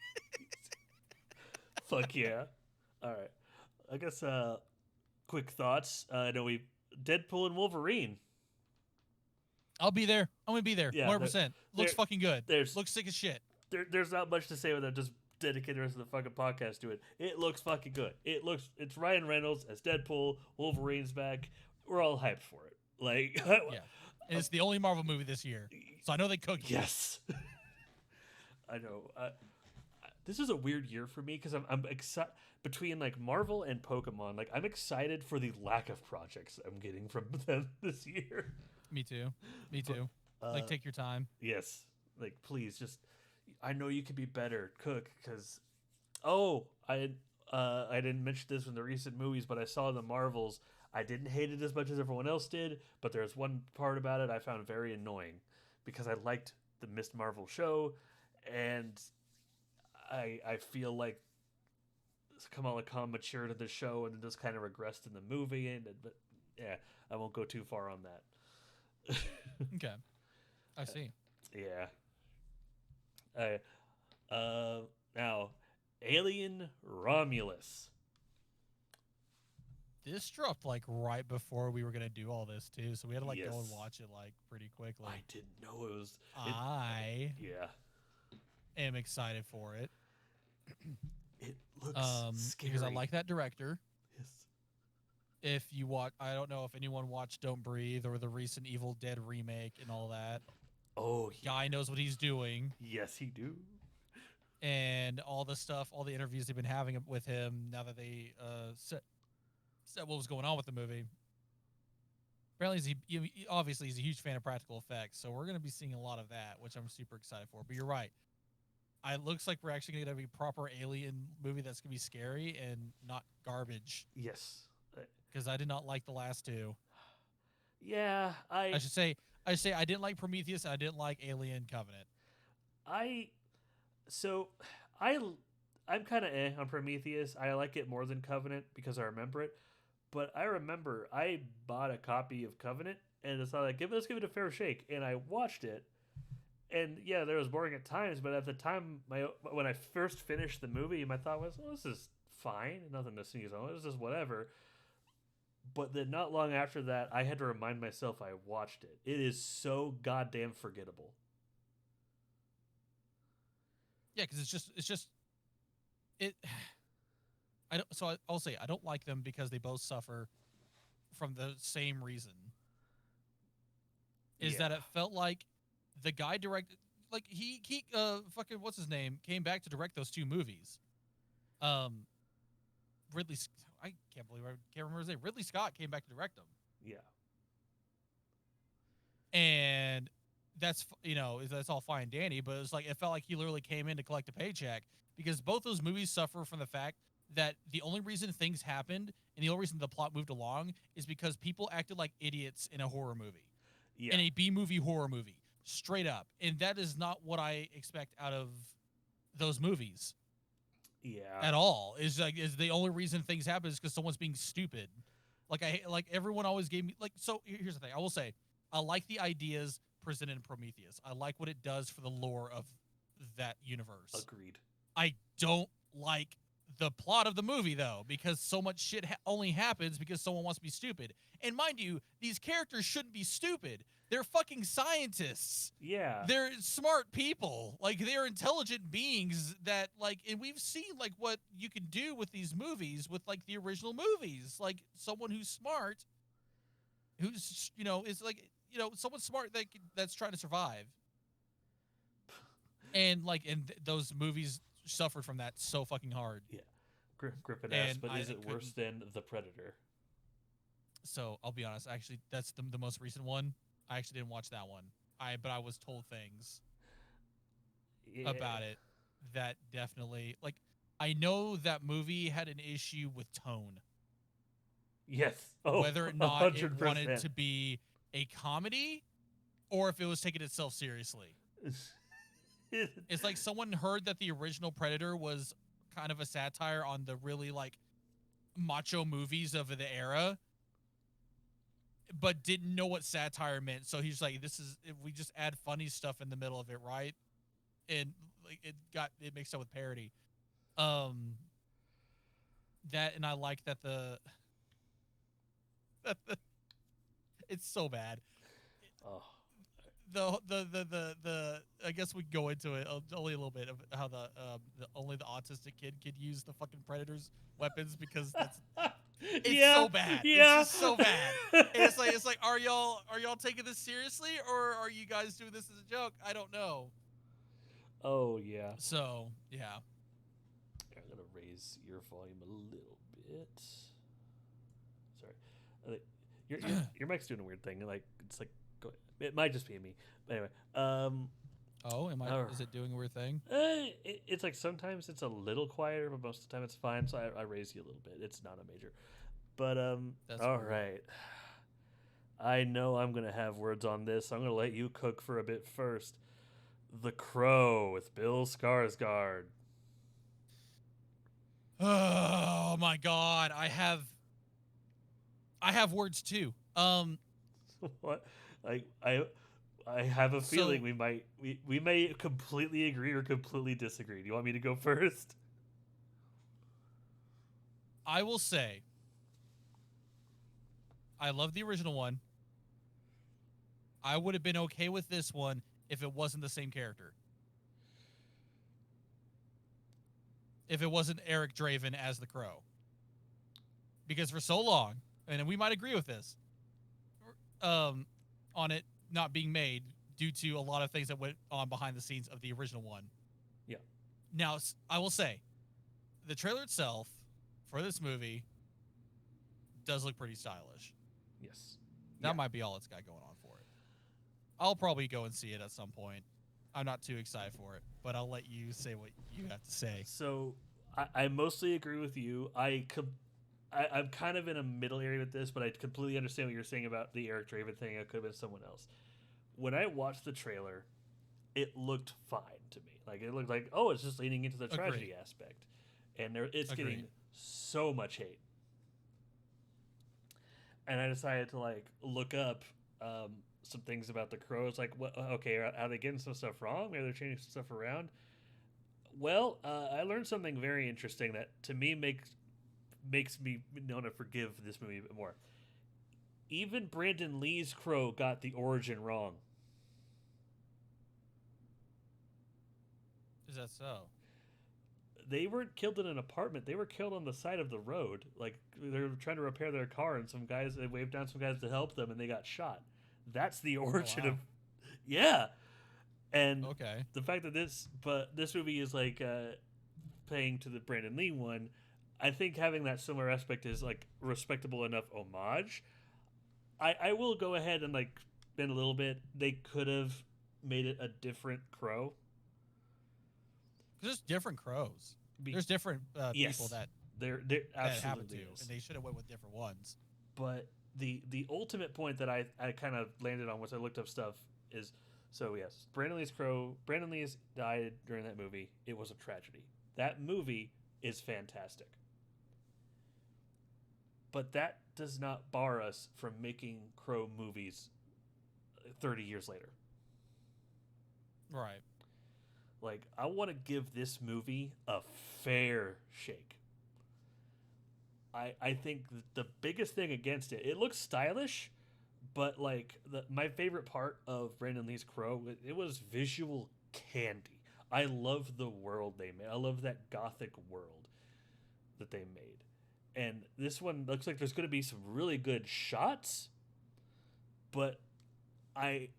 Fuck yeah. All right. I guess quick thoughts. I know Deadpool and Wolverine. I'll be there. I'm gonna be there. Yeah, 100%. Looks fucking good. Looks sick as shit. There's not much to say without just dedicating the rest of the fucking podcast to it. It looks fucking good. It's Ryan Reynolds as Deadpool. Wolverine's back. We're all hyped for it. Like yeah, and it's the only Marvel movie this year, so I know they cooked. Yes. I know. This is a weird year for me because I'm excited between like Marvel and Pokemon. Like I'm excited for the lack of projects I'm getting from them this year. Me too. Like take your time. Yes. Like please, just I know you could be better, Cook. Because I didn't mention this in the recent movies, but I saw the Marvels. I didn't hate it as much as everyone else did, but there's one part about it I found very annoying because I liked the Miss Marvel show, and I feel like Kamala Khan matured in the show and just kind of regressed in the movie. But yeah, I won't go too far on that. Okay, I see. Yeah. Now, Alien Romulus. This dropped like right before we were gonna do all this too, so we had to go and watch it like pretty quickly. I didn't know it was. I am excited for it. It looks scary because I like that director. Yes. If you watch, I don't know if anyone watched Don't Breathe or the recent Evil Dead remake and all that. Oh, guy knows what he's doing. Yes, he do. And all the stuff, all the interviews they've been having with him now that they said what was going on with the movie. Apparently, obviously he's a huge fan of practical effects, so we're going to be seeing a lot of that, which I'm super excited for. But you're right. It looks like we're actually going to be a proper alien movie that's going to be scary and not garbage. Yes. Because I did not like the last two. Yeah, I should say I didn't like Prometheus and I didn't like Alien Covenant. I'm kind of on Prometheus. I like it more than Covenant because I remember it. But I remember I bought a copy of Covenant and decided like, let's give it a fair shake. And I watched it. And yeah, there was boring at times, but at the time, when I first finished the movie, my thought was, this is fine. Nothing to sneeze on. It was just whatever. But then not long after that, I had to remind myself I watched it. It is so goddamn forgettable. Yeah, because it's just it. I'll say I don't like them because they both suffer from the same reason. Is that it felt like the guy directed, like he fucking what's his name came back to direct those two movies. Ridley, I can't remember his name. Ridley Scott came back to direct them. Yeah. And that's all fine and dandy, but it was like it felt like he literally came in to collect a paycheck because both those movies suffer from the fact that the only reason things happened and the only reason the plot moved along is because people acted like idiots in a horror movie, Yeah. in a B-movie horror movie, straight up. And that is not what I expect out of those movies Yeah. at all. Is the only reason things happen is because someone's being stupid. Like everyone always gave me like. So here's the thing. I will say I like the ideas presented in Prometheus. I like what it does for the lore of that universe. Agreed. I don't like the plot of the movie though, because so much shit only happens because someone wants to be stupid. And mind you, these characters shouldn't be stupid. They're fucking scientists. Yeah. They're smart people. Like, they're intelligent beings that, like, and we've seen, like, what you can do with these movies, with, like, the original movies. Like, someone who's smart, who's, you know, is, like, you know, someone smart that's trying to survive. And, like, those movies suffered from that so fucking hard. Yeah. Griffin asks, And but is I it worse than The Predator? So, I'll be honest. Actually, that's the most recent one. I actually didn't watch that one. But I was told things about it that definitely, like, I know that movie had an issue with tone. Yes. Oh, whether or not 100%. it wanted to be a comedy or if it was taking itself seriously. It's like someone heard that the original Predator was kind of a satire on the really, like, macho movies of the era, but didn't know what satire meant. So he's like, this is, if we just add funny stuff in the middle of it, right? And like it mixed up with parody. That, and I like that it's so bad. Oh. The I guess we can go into it only a little bit of how only the autistic kid could use the fucking Predator's weapons, because it's so bad. Yeah. It's just so bad. And it's like are y'all taking this seriously, or are you guys doing this as a joke? I don't know. Oh yeah. So yeah. I'm gonna raise your volume a little bit. Sorry, your mic's doing a weird thing. Like it's like it might just be me. But anyway, Oh, is it doing a weird thing? it's like sometimes it's a little quieter, but most of the time it's fine. So I raise you a little bit. It's not a major. But That's all weird. right. I know I'm gonna have words on this. I'm gonna let you cook for a bit first. The Crow with Bill Skarsgård. Oh my god, I have words too. What? I have a feeling we may completely agree or completely disagree. Do you want me to go first? I will say I love the original one. I would have been okay with this one if it wasn't the same character. If it wasn't Eric Draven as the Crow. Because for so long, and we might agree with this, on it not being made due to a lot of things that went on behind the scenes of the original one. Yeah. Now, I will say, the trailer itself for this movie does look pretty stylish. Yes. That might be all it's got going on for it. I'll probably go and see it at some point. I'm not too excited for it, but I'll let you say what you have to say. So I mostly agree with you. I'm kind of in a middle area with this, but I completely understand what you're saying about the Eric Draven thing. It could have been someone else. When I watched the trailer, it looked fine to me. Like, it looked like, oh, it's just leaning into the tragedy aspect. And it's getting so much hate. And I decided to, like, look up some things about the Crow. It's like, what? Okay, are they getting some stuff wrong? Maybe they're changing some stuff around. Well, I learned something very interesting that, to me, makes me want to forgive this movie a bit more. Even Brandon Lee's Crow got the origin wrong. Is that so? They weren't killed in an apartment. They were killed on the side of the road. Like, they were trying to repair their car, and they waved down some guys to help them, and they got shot. That's the origin of... Yeah. And the fact that this movie is, like, paying to the Brandon Lee one, I think having that similar aspect is, like, respectable enough homage. I will go ahead and, like, bend a little bit. They could have made it a different Crow. There's different Crows. There's different people that There that happened absolutely to, is. and they should have went with different ones. But the ultimate point that I kind of landed on once I looked up stuff is, so yes, Brandon Lee's died during that movie. It was a tragedy. That movie is fantastic. But that does not bar us from making Crow movies 30 years later. Right. Like, I want to give this movie a fair shake. I think the biggest thing against it looks stylish, but like my favorite part of Brandon Lee's Crow, it was visual candy. I love the world they made. I love that gothic world that they made. And this one looks like there's going to be some really good shots, but I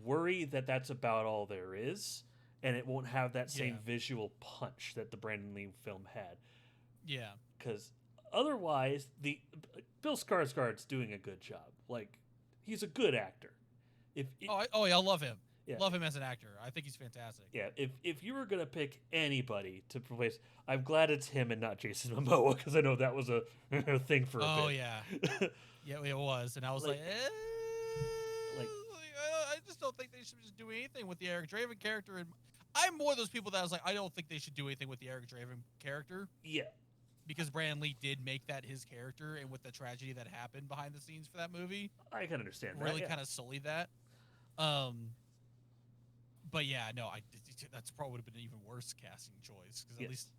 worry that that's about all there is, and it won't have that same visual punch that the Brandon Lee film had. Yeah. Because otherwise, the Bill Skarsgård's doing a good job. Like, he's a good actor. Yeah, I love him. Yeah. Love him as an actor. I think he's fantastic. Yeah, if you were gonna pick anybody to replace, I'm glad it's him and not Jason Momoa, because I know that was a thing for a bit. Oh yeah, yeah, it was, and I was like I just don't think they should just do anything with the Eric Draven character. And I'm one of those people that was like, I don't think they should do anything with the Eric Draven character. Yeah. Because Brandon Lee did make that his character, and with the tragedy that happened behind the scenes for that movie, I can understand that. Really kind of sullied that. But yeah, no, that's probably would have been an even worse casting choice, because at least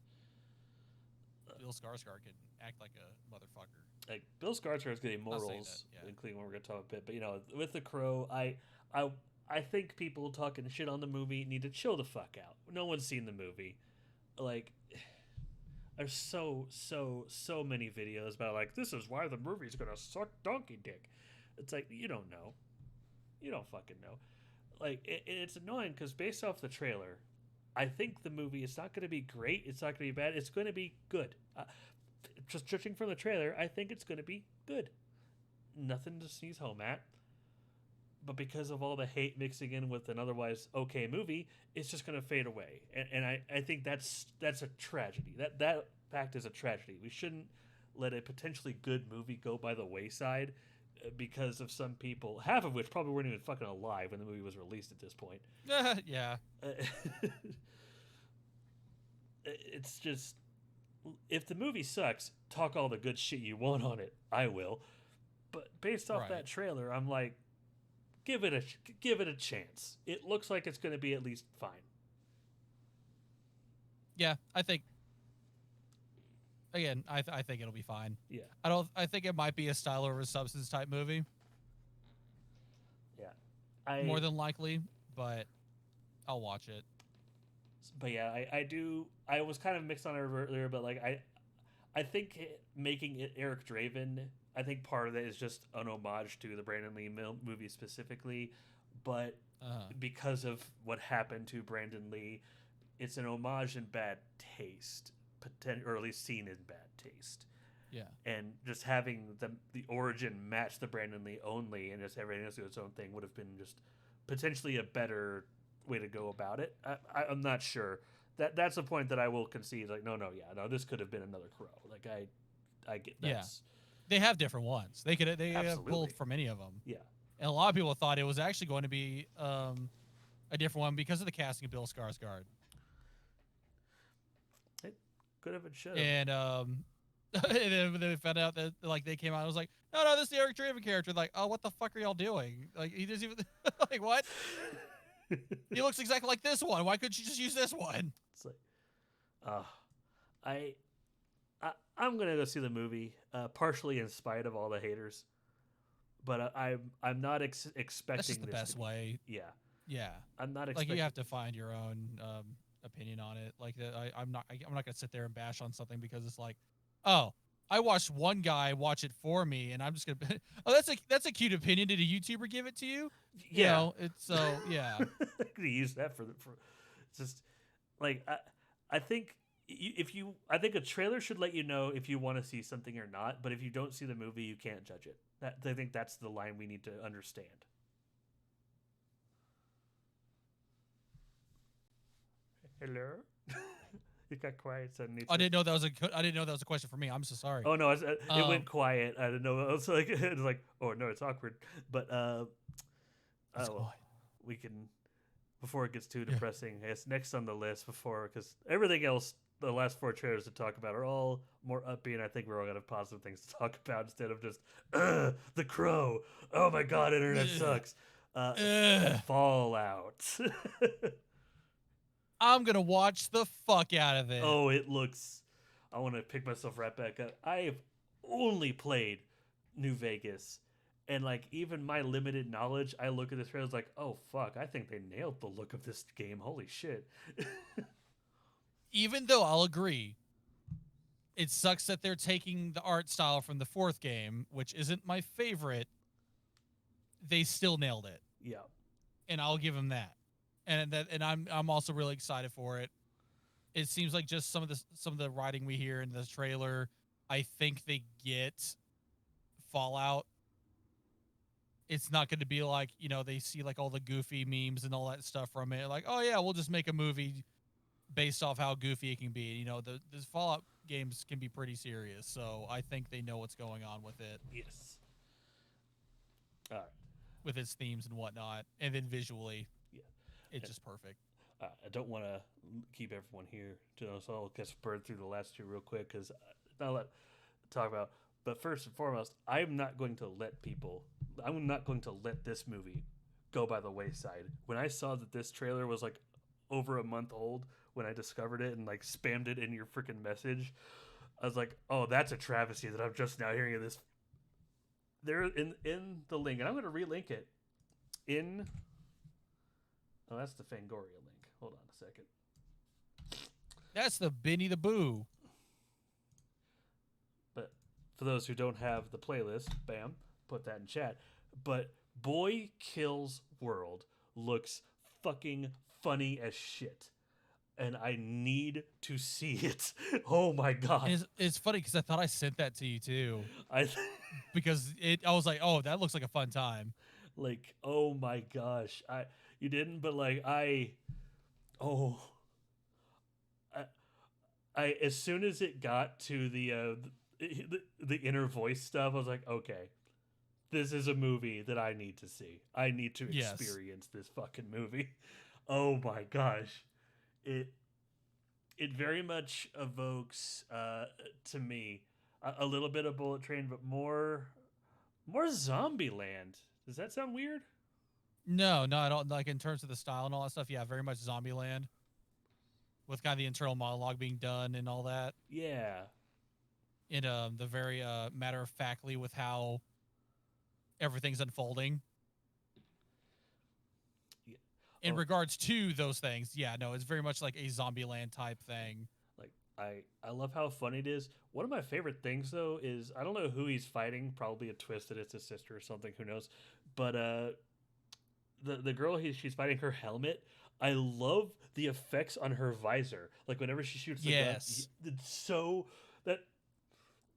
Bill Skarsgård can act like a motherfucker. Like, Bill Skarsgård's getting morals, including what we're gonna talk about a bit. But you know, with The Crow, I think people talking shit on the movie need to chill the fuck out. No one's seen the movie. Like, there's so many videos about, like, this is why the movie's gonna suck donkey dick. It's like, you don't know. You don't fucking know. Like, it's annoying because based off the trailer, I think the movie is not going to be great. It's not going to be bad. It's going to be good. Just judging from the trailer, I think it's going to be good. Nothing to sneeze home at. But because of all the hate mixing in with an otherwise okay movie, it's just going to fade away. And I think that's a tragedy. That fact is a tragedy. We shouldn't let a potentially good movie go by the wayside because of some people, half of which probably weren't even fucking alive when the movie was released at this point. Yeah. It's just, if the movie sucks, talk all the good shit you want on it. I will. But based off that trailer, I'm like, give it a chance. It looks like it's going to be at least fine. Yeah, I think. Again, I think it'll be fine. Yeah. I think it might be a style over substance type movie. Yeah. More than likely, but I'll watch it. But yeah, I do. I was kind of mixed on it earlier, but like I think making it Eric Draven, I think part of it is just an homage to the Brandon Lee movie specifically, but because of what happened to Brandon Lee, it's an homage in bad taste. Or at least seen in bad taste. Yeah. And just having the origin match the Brandon Lee only, and just everything else do its own thing, would have been just potentially a better way to go about it. I'm not sure. That's a point that I will concede. Like, no, this could have been another Crow. Like, I get that. Yeah. They have different ones. They have pulled from any of them. Yeah. And a lot of people thought it was actually going to be a different one because of the casting of Bill Skarsgård. Could have and should have. And and then they found out that, like, they came out and was like, no, this is the Eric Draven character. Like, oh, what the fuck are y'all doing? Like, he doesn't even like, what? He looks exactly like this one. Why couldn't you just use this one? It's like, I'm gonna go see the movie, partially in spite of all the haters, but I'm not expecting. That's just the best way. Yeah. I'm not expecting. Like, you have to find your own opinion on it. Like, I'm not gonna sit there and bash on something because it's like, oh, I watched one guy watch it for me, and I'm just gonna that's a cute opinion. Did a YouTuber give it to you? Yeah, you know, it's so yeah. I'm gonna use that for it's just like I think I think a trailer should let you know if you want to see something or not, but if you don't see the movie, you can't judge it. I think that's the line we need to understand. Hello? It got quiet suddenly. I didn't know that was a question for me. I'm so sorry. Oh no, it went quiet. I didn't know. I was like, it was like, oh no, it's awkward. But It's well, quiet. we can before it gets too depressing. It's next on the list because everything else, the last 4 trailers to talk about are all more upbeat. I think we're all gonna have positive things to talk about instead of just the Crow. Oh my god, internet sucks. Fallout. I'm gonna watch the fuck out of it. Oh, it looks. I want to pick myself right back up. I have only played New Vegas, and like even my limited knowledge, I look at this trailer, I was like, oh fuck, I think they nailed the look of this game. Holy shit. Even though I'll agree, it sucks that they're taking the art style from the 4th game, which isn't my favorite. They still nailed it, Yeah. and I'll give them that. And I'm also really excited for it. It seems like just some of the writing we hear in the trailer, I think they get Fallout. It's not going to be like, they see like all the goofy memes and all that stuff from it. Like, oh yeah, we'll just make a movie based off how goofy it can be. The Fallout games can be pretty serious. So I think they know what's going on with it. Yes. All right. With its themes and whatnot. And then visually, yeah, it's just perfect. I don't want to keep everyone here, so I'll just burn through the last 2 real quick because not a lot to talk about. But first and foremost, I'm not going to let this movie go by the wayside. When I saw that this trailer was like over a month old, when I discovered it and like spammed it in your freaking message, I was like, oh, that's a travesty that I'm just now hearing of this. There in the link, and I'm going to relink it in. Oh, that's the Fangoria link. Hold on a second. That's the Benny the Boo. But for those who don't have the playlist, bam, put that in chat. But Boy Kills World looks fucking funny as shit. And I need to see it. Oh my god. It's funny because I thought I sent that to you too. Because I was like, oh, that looks like a fun time. Like, oh my gosh. You didn't, but like I as soon as it got to the inner voice stuff, I was like, okay, this is a movie that I need to see. I need to experience this fucking movie. Oh my gosh. It very much evokes to me a little bit of Bullet Train, but more Zombieland. Does that sound weird? No, I don't. Like in terms of the style and all that stuff, yeah, very much Zombieland. With kind of the internal monologue being done and all that. Yeah. In the very matter of factly with how everything's unfolding. Yeah. In regards to those things, yeah, no, it's very much like a Zombieland type thing. Like I love how funny it is. One of my favorite things though is I don't know who he's fighting. Probably a twist that it's his sister or something. Who knows? But the girl she's fighting, her helmet. I love the effects on her visor. Like whenever she shoots the gun, it's so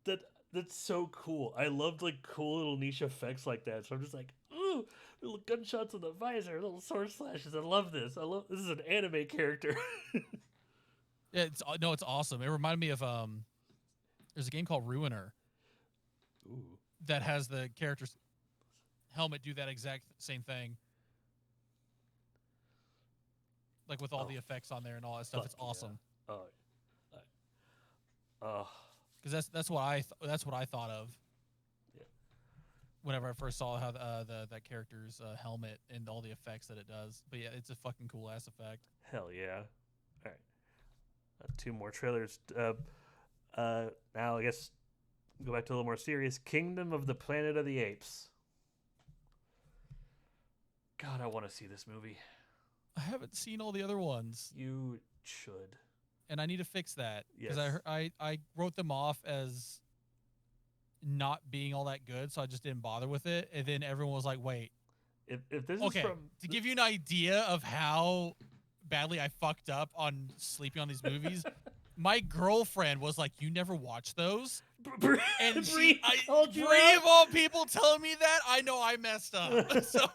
that's so cool. I loved like cool little niche effects like that. So I'm just like, ooh, little gunshots on the visor, little sword slashes. I love this. This is an anime character. It's awesome. It reminded me of there's a game called Ruiner. Ooh. That has the character's helmet do that exact same thing. Like with all the effects on there and all that stuff, it's awesome. Yeah. Oh, because that's what I thought of. Yeah. Whenever I first saw how that character's helmet and all the effects that it does, but yeah, it's a fucking cool ass effect. Hell yeah! All right, 2 more trailers. Now I guess go back to a little more serious. Kingdom of the Planet of the Apes. God, I want to see this movie. I haven't seen all the other ones. You should. And I need to fix that because Yes. I wrote them off as not being all that good, so I just didn't bother with it. And then everyone was like, "Wait, If this okay." is from To give you an idea of how badly I fucked up on sleeping on these movies, my girlfriend was like, "You never watched those?" And Bree called you Bree out? of all people telling me that, I know I messed up. So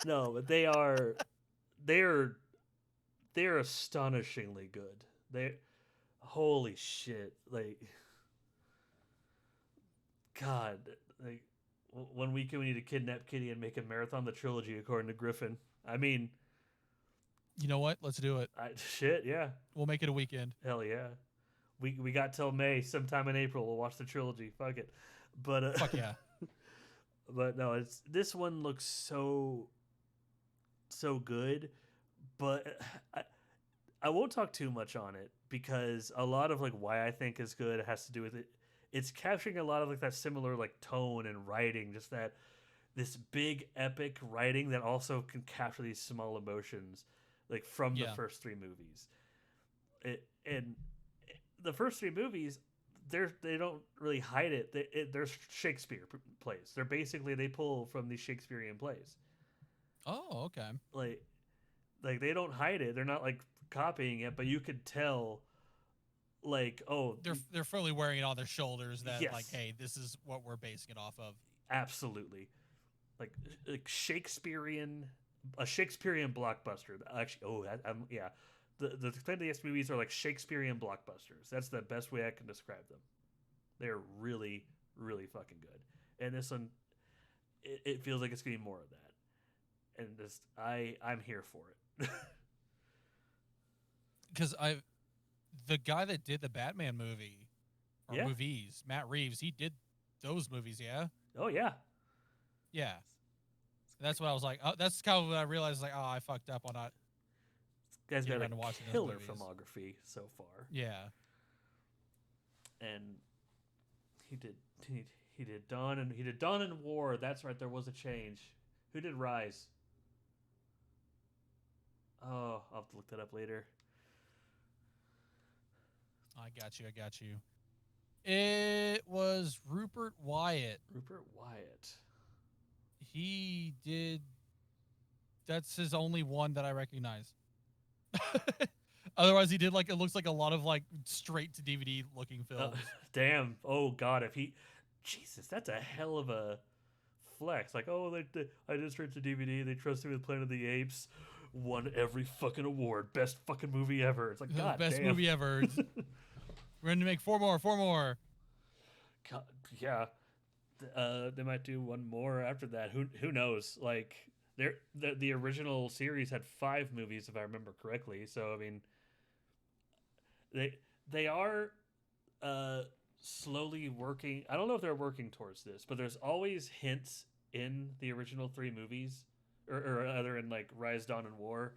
no, but they're astonishingly good. They, holy shit! Like, God, like one weekend we need to kidnap Kitty and make a marathon the trilogy according to Griffin. I mean, You know what? Let's do it. shit, yeah, We'll make it a weekend. hell yeah. We got till May, sometime in April. We'll watch the trilogy. Fuck it, but Fuck yeah. but no, it's this one looks so good, but I won't talk too much on it because a lot of like why I think is good has to do with it. It's capturing a lot of like that similar like tone and writing, just that this big epic writing that also can capture these small emotions, like from the Yeah. first three movies. And the first three movies, they don't really hide it. They're Shakespeare plays. They're basically they pull from these Shakespearean plays. Oh, okay. Like they don't hide it. They're not like copying it, but you could tell like, oh, They're fully wearing it on their shoulders that Yes. like, hey, this is what we're basing it off of. absolutely. Like Shakespearean, a Shakespearean blockbuster. Actually, yeah. The Planet of the Apes movies are like Shakespearean blockbusters. That's the best way I can describe them. They're really, really fucking good. And this one, it feels like it's gonna be more of that. And just I'm here for it. Because the guy that did the Batman movie or Yeah. movies, Matt Reeves, he did those movies, yeah? Oh yeah. Yeah. That's what I was like. Oh, that's kind of what I realized, like, oh, I fucked up on not. Guy's Getting got around to a watching those killer movies. filmography so far. Yeah. And he did Dawn and War. That's right, there was a change. Who did Rise? Oh, I'll have to look that up later. I got you. It was Rupert Wyatt. Rupert Wyatt. He did. That's his only one that I recognize. Otherwise, he did like it looks like a lot of like straight to DVD looking films. Damn. Oh God, Jesus, that's a hell of a flex. Like, oh, I did straight to DVD. They trusted me with Planet of the Apes. Won every fucking award. Best fucking movie ever. It's like, God Best damn. movie ever. We're going to make four more. God, yeah. They might do one more after that. Who knows? Like, the original series had 5 movies, if I remember correctly. So I mean, they are slowly working. I don't know if they're working towards this, but there's always hints in the original 3 movies, or other in like Rise, Dawn, and War,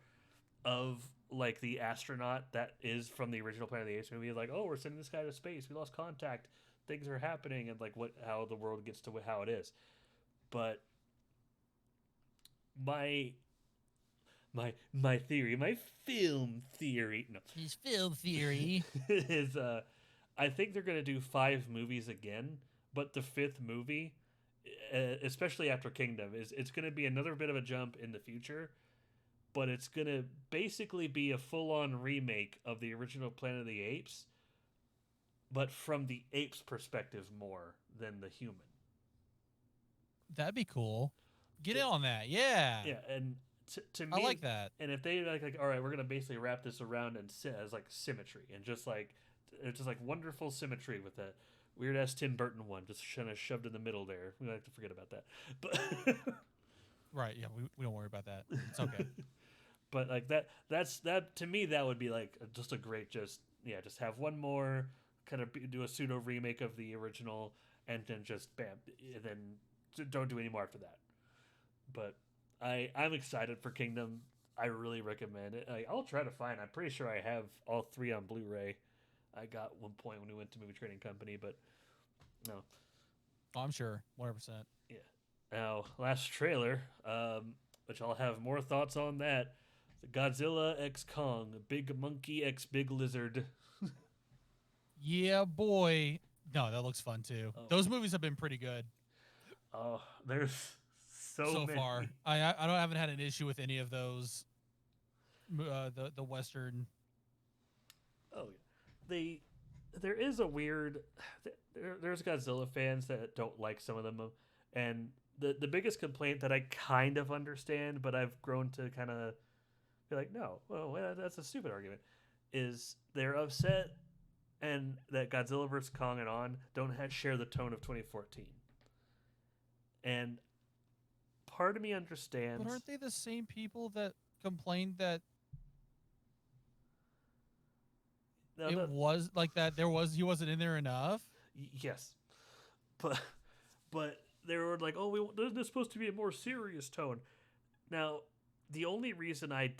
of like the astronaut that is from the original Planet of the Apes movie. Like, oh, we're sending this guy to space. We lost contact. Things are happening, and like how the world gets to how it is. But my theory, my film theory, no, His film theory. is I think they're gonna do 5 movies again, but the 5th movie, especially after Kingdom, it's gonna be another bit of a jump in the future, but it's gonna basically be a full-on remake of the original Planet of the Apes, but from the apes' perspective more than the human. That'd be cool. Get in on that. Yeah. Yeah, and to me, I like that. And if they like, all right, we're gonna basically wrap this around and as like symmetry and just like it's just like wonderful symmetry with that weird ass Tim Burton one just kind of shoved in the middle there. We like to forget about that, but Right. Yeah. We don't worry about that. It's okay. but like that's to me that would be like just a great just have one more kind of do a pseudo remake of the original and then just bam, and then don't do any more after that. But I'm excited for Kingdom. I really recommend it. I'll try to find. I'm pretty sure I have all 3 on Blu-ray. I got one point when we went to Movie Trading Company, but no. Oh, I'm sure. 100%. Yeah. Now, last trailer, which I'll have more thoughts on that. The Godzilla x Kong, Big Monkey x Big Lizard. Yeah, boy. No, that looks fun too. Oh. Those movies have been pretty good Oh, there's so many. far. I haven't had an issue with any of those. The Western. Oh, yeah. There is a weird. There's Godzilla fans that don't like some of them, and the biggest complaint that I kind of understand, but I've grown to kind of be like, no, well, that's a stupid argument, is they're upset and that Godzilla vs Kong and on don't share the tone of 2014. And part of me understands. But aren't they the same people that complained that was like that he wasn't in there enough? Yes, but they were like, oh, this is supposed to be a more serious tone. Now, the only reason I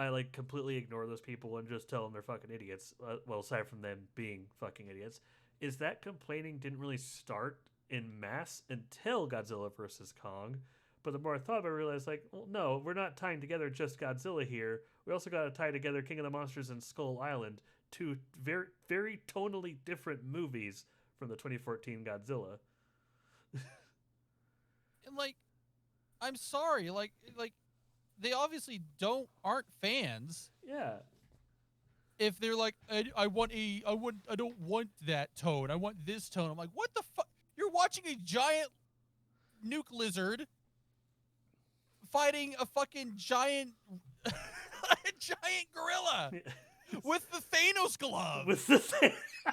like completely ignore those people and just tell them they're fucking idiots, well, aside from them being fucking idiots, is that complaining didn't really start in mass until Godzilla vs. Kong. But the more I thought about it, I realized, like, well, no, we're not tying together just Godzilla here. We also got to tie together King of the Monsters and Skull Island, two very, very tonally different movies from the 2014 Godzilla. And like, I'm sorry, like they obviously aren't fans. Yeah. If they're like, I don't want that tone. I want this tone. I'm like, what the fuck? You're watching a giant nuke lizard fighting a fucking giant gorilla with the Thanos glove.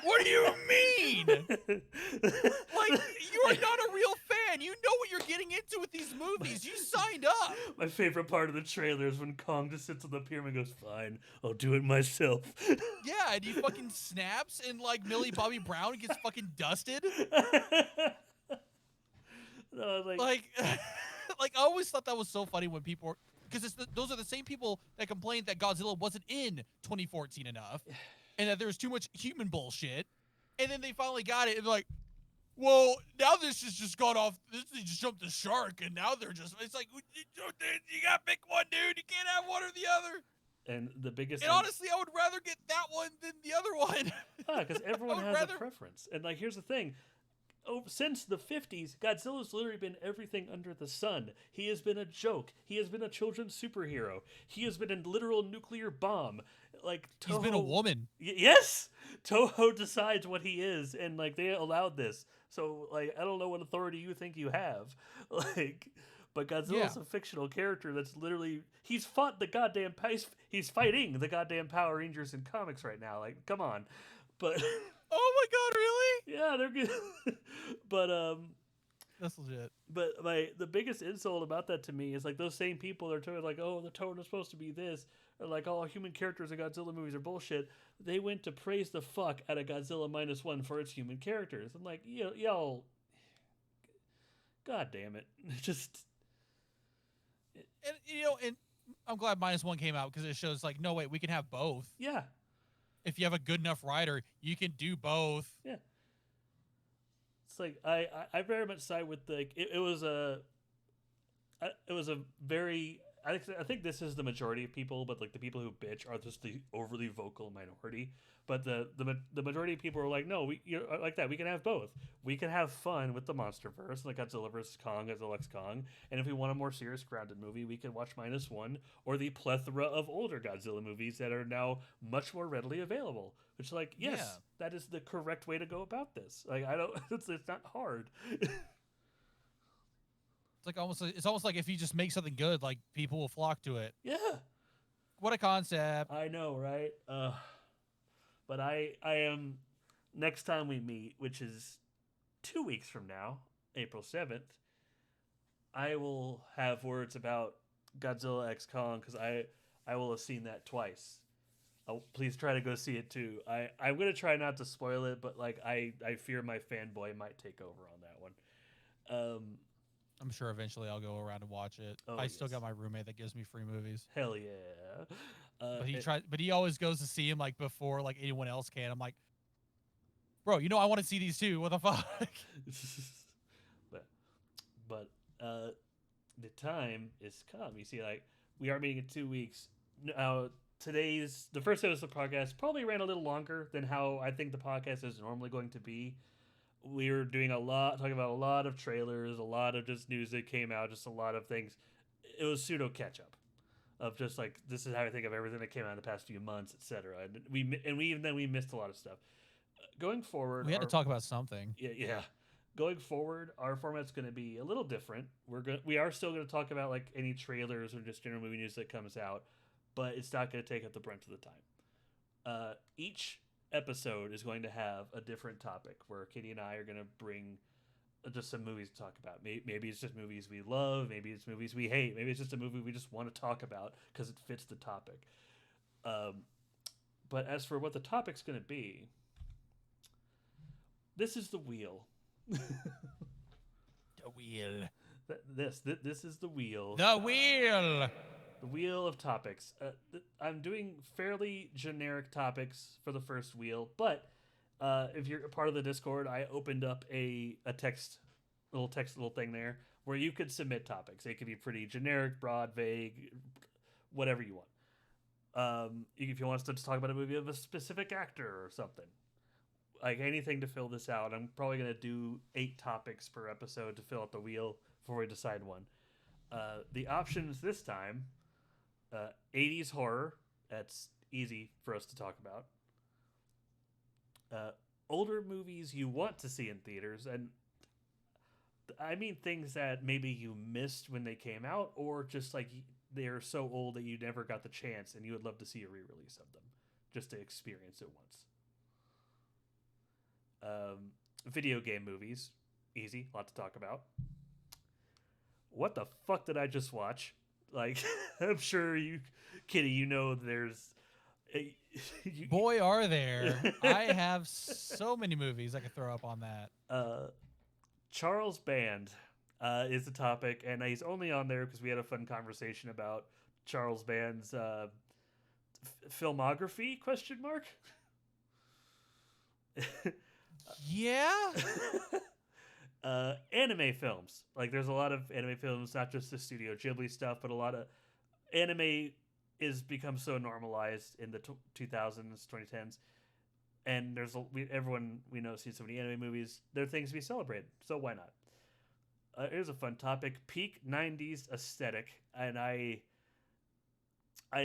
What do you mean? Like, you are not a real fan. You know what you're getting into with these movies. You signed up. My favorite part of the trailer is when Kong just sits on the pyramid and goes, fine, I'll do it myself. Yeah, and he fucking snaps and like Millie Bobby Brown gets fucking dusted. No, like I always thought that was so funny when people because those are the same people that complained that Godzilla wasn't in 2014 enough and that there was too much human bullshit. And then they finally got it and they're like, well, now this has just gone off. This just jumped the shark, and now it's like, you got to pick one, dude. You can't have one or the other. And the biggest. And honestly, I would rather get that one than the other one. Because everyone has a preference. And like, here's the thing. Since the 50s, Godzilla's literally been everything under the sun. He has been a joke. He has been a children's superhero. He has been a literal nuclear bomb. Like Toho, he's been a woman. Yes, Toho decides what he is, and like they allowed this. So like, I don't know what authority you think you have, like. But Godzilla's a fictional character that's literally he's fought the goddamn he's fighting the goddamn Power Rangers in comics right now. Like, come on, but. Oh my god, really? Yeah, they're good. But that's legit. But the biggest insult about that to me is like those same people are talking like, oh, the tone is supposed to be this, or like all human characters in Godzilla movies are bullshit. They went to praise the fuck out of Godzilla -1 for its human characters. I'm like, y'all, god damn it, just. And and I'm glad -1 came out because it shows like, no wait, we can have both. Yeah. If you have a good enough writer, you can do both. Yeah. It's like I very much side with the it was a very I think this is the majority of people, but like the people who bitch are just the overly vocal minority. But the majority of people are like, no, we like that. We can have both. We can have fun with the MonsterVerse, like Godzilla vs Kong, Godzilla X Kong, and if we want a more serious, grounded movie, we can watch -1 or the plethora of older Godzilla movies that are now much more readily available. Which, like, yes, that is the correct way to go about this. Like, I don't, it's not hard. It's almost like if you just make something good, like people will flock to it. Yeah. What a concept. I know, right? But I am next time we meet, which is 2 weeks from now, April 7th, I will have words about Godzilla X Kong because I will have seen that twice. Please try to go see it too. I'm gonna try not to spoil it, but like I fear my fanboy might take over on that one. I'm sure eventually I'll go around and watch it. I still got my roommate that gives me free movies. Hell yeah! But he always goes to see him like before like anyone else can. I'm like, bro, I want to see these too. What the fuck? but the time is come. You see, like we are meeting in 2 weeks. Now the first episode of the podcast probably ran a little longer than how I think the podcast is normally going to be. We were talking about a lot of trailers, a lot of just news that came out, just a lot of things. It was pseudo catch up of just like, this is how I think of everything that came out in the past few months, etc. And we missed a lot of stuff. Going forward, we had to talk about something. Yeah. Going forward, our format's going to be a little different. We are still going to talk about like any trailers or just general movie news that comes out, but it's not going to take up the brunt of the time. Each episode is going to have a different topic where Kitty and I are going to bring just some movies to talk about. Maybe it's just movies we love. Maybe it's movies we hate. Maybe it's just a movie we just want to talk about because it fits the topic. But as for what the topic's going to be, this is the wheel. The wheel. This is the wheel. The wheel. The wheel of topics. I'm doing fairly generic topics for the first wheel, but if you're a part of the Discord, I opened up a little thing there where you could submit topics. It could be pretty generic, broad, vague, whatever you want. If you want us to talk about a movie of a specific actor or something, like anything to fill this out. I'm probably going to do 8 topics per episode to fill out the wheel before we decide one. The options this time, 80s horror. That's easy for us to talk about. Older movies you want to see in theaters, and I mean things that maybe you missed when they came out, or just like they're so old that you never got the chance and you would love to see a re-release of them just to experience it once. Video game movies, easy, lot to talk about. What the fuck did I just watch? Like, I'm sure you, Kitty, you know there's... Boy, are there. I have so many movies I could throw up on that. Charles Band is the topic, and he's only on there because we had a fun conversation about Charles Band's filmography, ? Yeah? Anime films. Like, there's a lot of anime films, not just the Studio Ghibli stuff, but a lot of anime is become so normalized in the 2000s, 2010s. And there's everyone we know sees so many anime movies. They're things to be celebrated, so why not? Here's a fun topic: peak '90s aesthetic, and I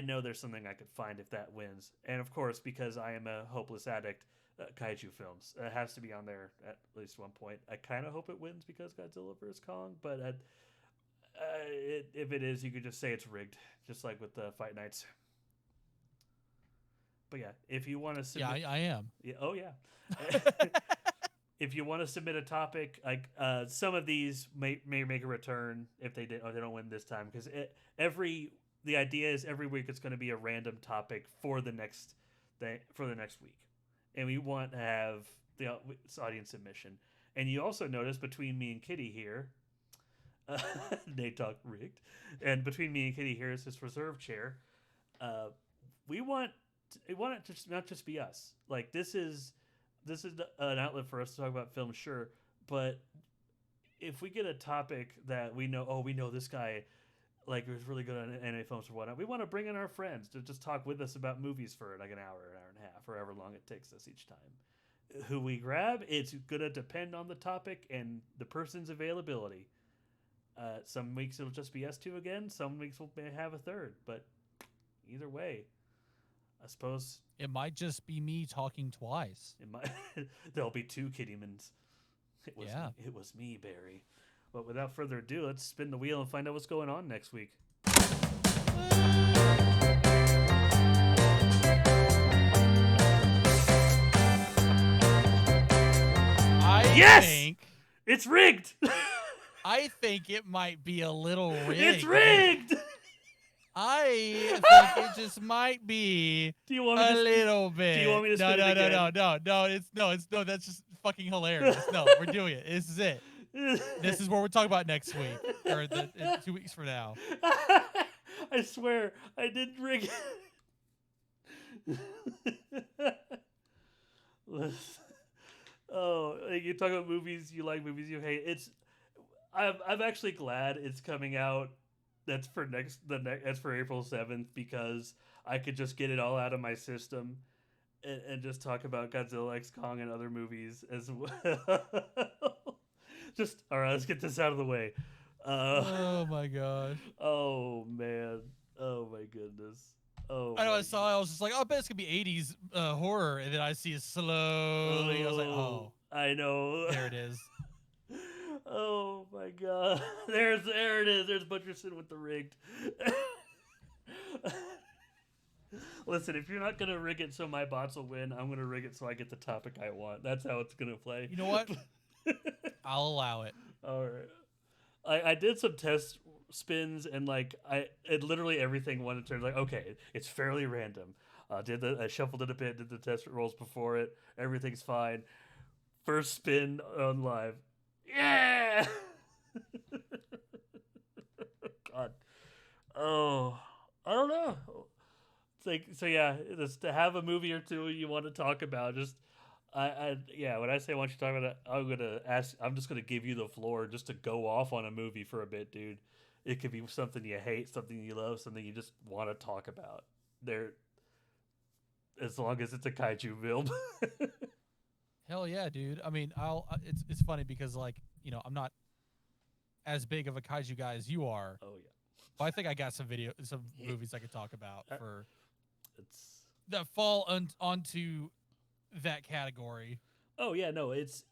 know there's something I could find if that wins. And of course, because I am a hopeless addict, kaiju films. It has to be on there at least one point. I kind of hope it wins because Godzilla vs. Kong, but if it is, you could just say it's rigged, just like with the Fight Nights. But yeah, if you want to submit... Yeah, I am. Yeah, oh, yeah. If you want to submit a topic, like some of these may make a return if they don't win this time, because the idea is every week it's going to be a random topic for the next week, and we want to have the audience submission. And you also notice between me and Kitty here, Nate talk rigged, and between me and Kitty here is this reserve chair. We want it to not just be us. Like this is an outlet for us to talk about films, sure, but if we get a topic that we know this guy like is really good on anime films or whatnot, we want to bring in our friends to just talk with us about movies for like an hour and a half, or however long it takes us each time. Who we grab, it's gonna depend on the topic and the person's availability. Some weeks it'll just be us two again. Some weeks we'll have a third, but either way, I suppose it might just be me talking twice. It might. There'll be 2 Kittymans. It was me, Barry. But without further ado, let's spin the wheel and find out what's going on next week. I think it's rigged. I think it might be a little rigged. It's rigged. I think it just might be do you want me a little bit. Do you want me to spin it again? No, that's just fucking hilarious. No, we're doing it. This is it. This is what we're talking about next week, or 2 weeks from now. I swear, I didn't rig it. Oh, like you talk about movies you like, movies you hate. I'm actually glad it's coming out. That's for that's for April 7th, because I could just get it all out of my system and just talk about Godzilla X Kong and other movies as well. Just all right, let's get this out of the way. Oh my gosh. Oh man. Oh my goodness. Oh. I know. I was just like, oh, I bet it's gonna be 80s horror, and then I see it slowly. I was like, oh, I know. There it is. Oh my god. There it is. There's Butcherson with the rigged. Listen, if you're not gonna rig it so my bots will win, I'm gonna rig it so I get the topic I want. That's how it's gonna play. You know what? I'll allow it. All right. I did some test spins and like it literally everything went in terms like okay, it's fairly random. I shuffled it a bit, did the test rolls before it. Everything's fine. First spin on live. Yeah. God. Oh, I don't know. It's like so yeah, just to have a movie or two you want to talk about. Just yeah. When I say I want you to talk about it, I'm gonna ask. I'm just gonna give you the floor just to go off on a movie for a bit, dude. It could be something you hate, something you love, something you just want to talk about. There, as long as it's a kaiju film. Hell yeah, dude. I mean, it's funny because like I'm not as big of a kaiju guy as you are. Oh yeah. But I think I got some movies I could talk about for It's that fall onto that category. oh yeah, no, it's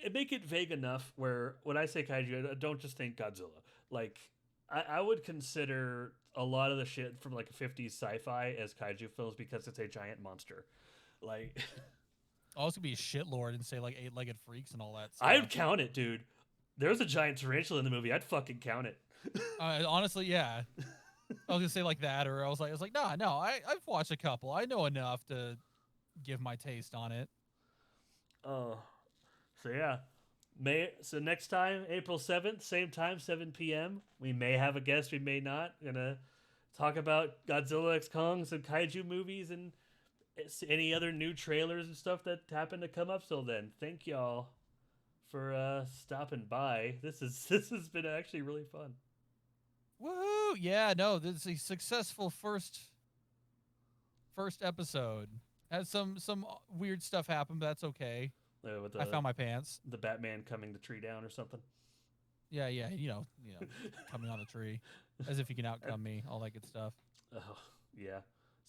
it make it vague enough where when I say kaiju, I don't just think Godzilla. Like I would consider a lot of the shit from like 50s sci-fi as kaiju films because it's a giant monster. Like I was gonna be a shitlord and say like 8-legged freaks and all that stuff. I'd count it, dude. There's a giant tarantula in the movie. I'd fucking count it. Honestly, yeah. I was gonna say like that, or I was like, nah, no, I've watched a couple. I know enough to give my taste on it. Oh, so yeah, so next time, April 7th, same time, 7 p.m. We may have a guest, we may not. Gonna talk about Godzilla X Kong, some kaiju movies, and any other new trailers and stuff that happen to come up till then. Thank y'all for stopping by. This has been actually really fun. Woohoo! Yeah, no, this is a successful first episode. Had some weird stuff happen, but that's okay. With I found my pants. The Batman coming the tree down or something. Yeah, coming on the tree, as if you can outcome me, all that good stuff. Oh yeah.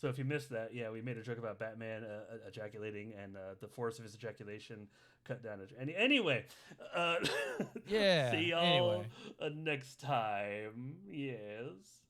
So if you missed that, yeah, we made a joke about Batman ejaculating and the force of his ejaculation cut down. Anyway, yeah. See y'all anyway. Next time. Yes.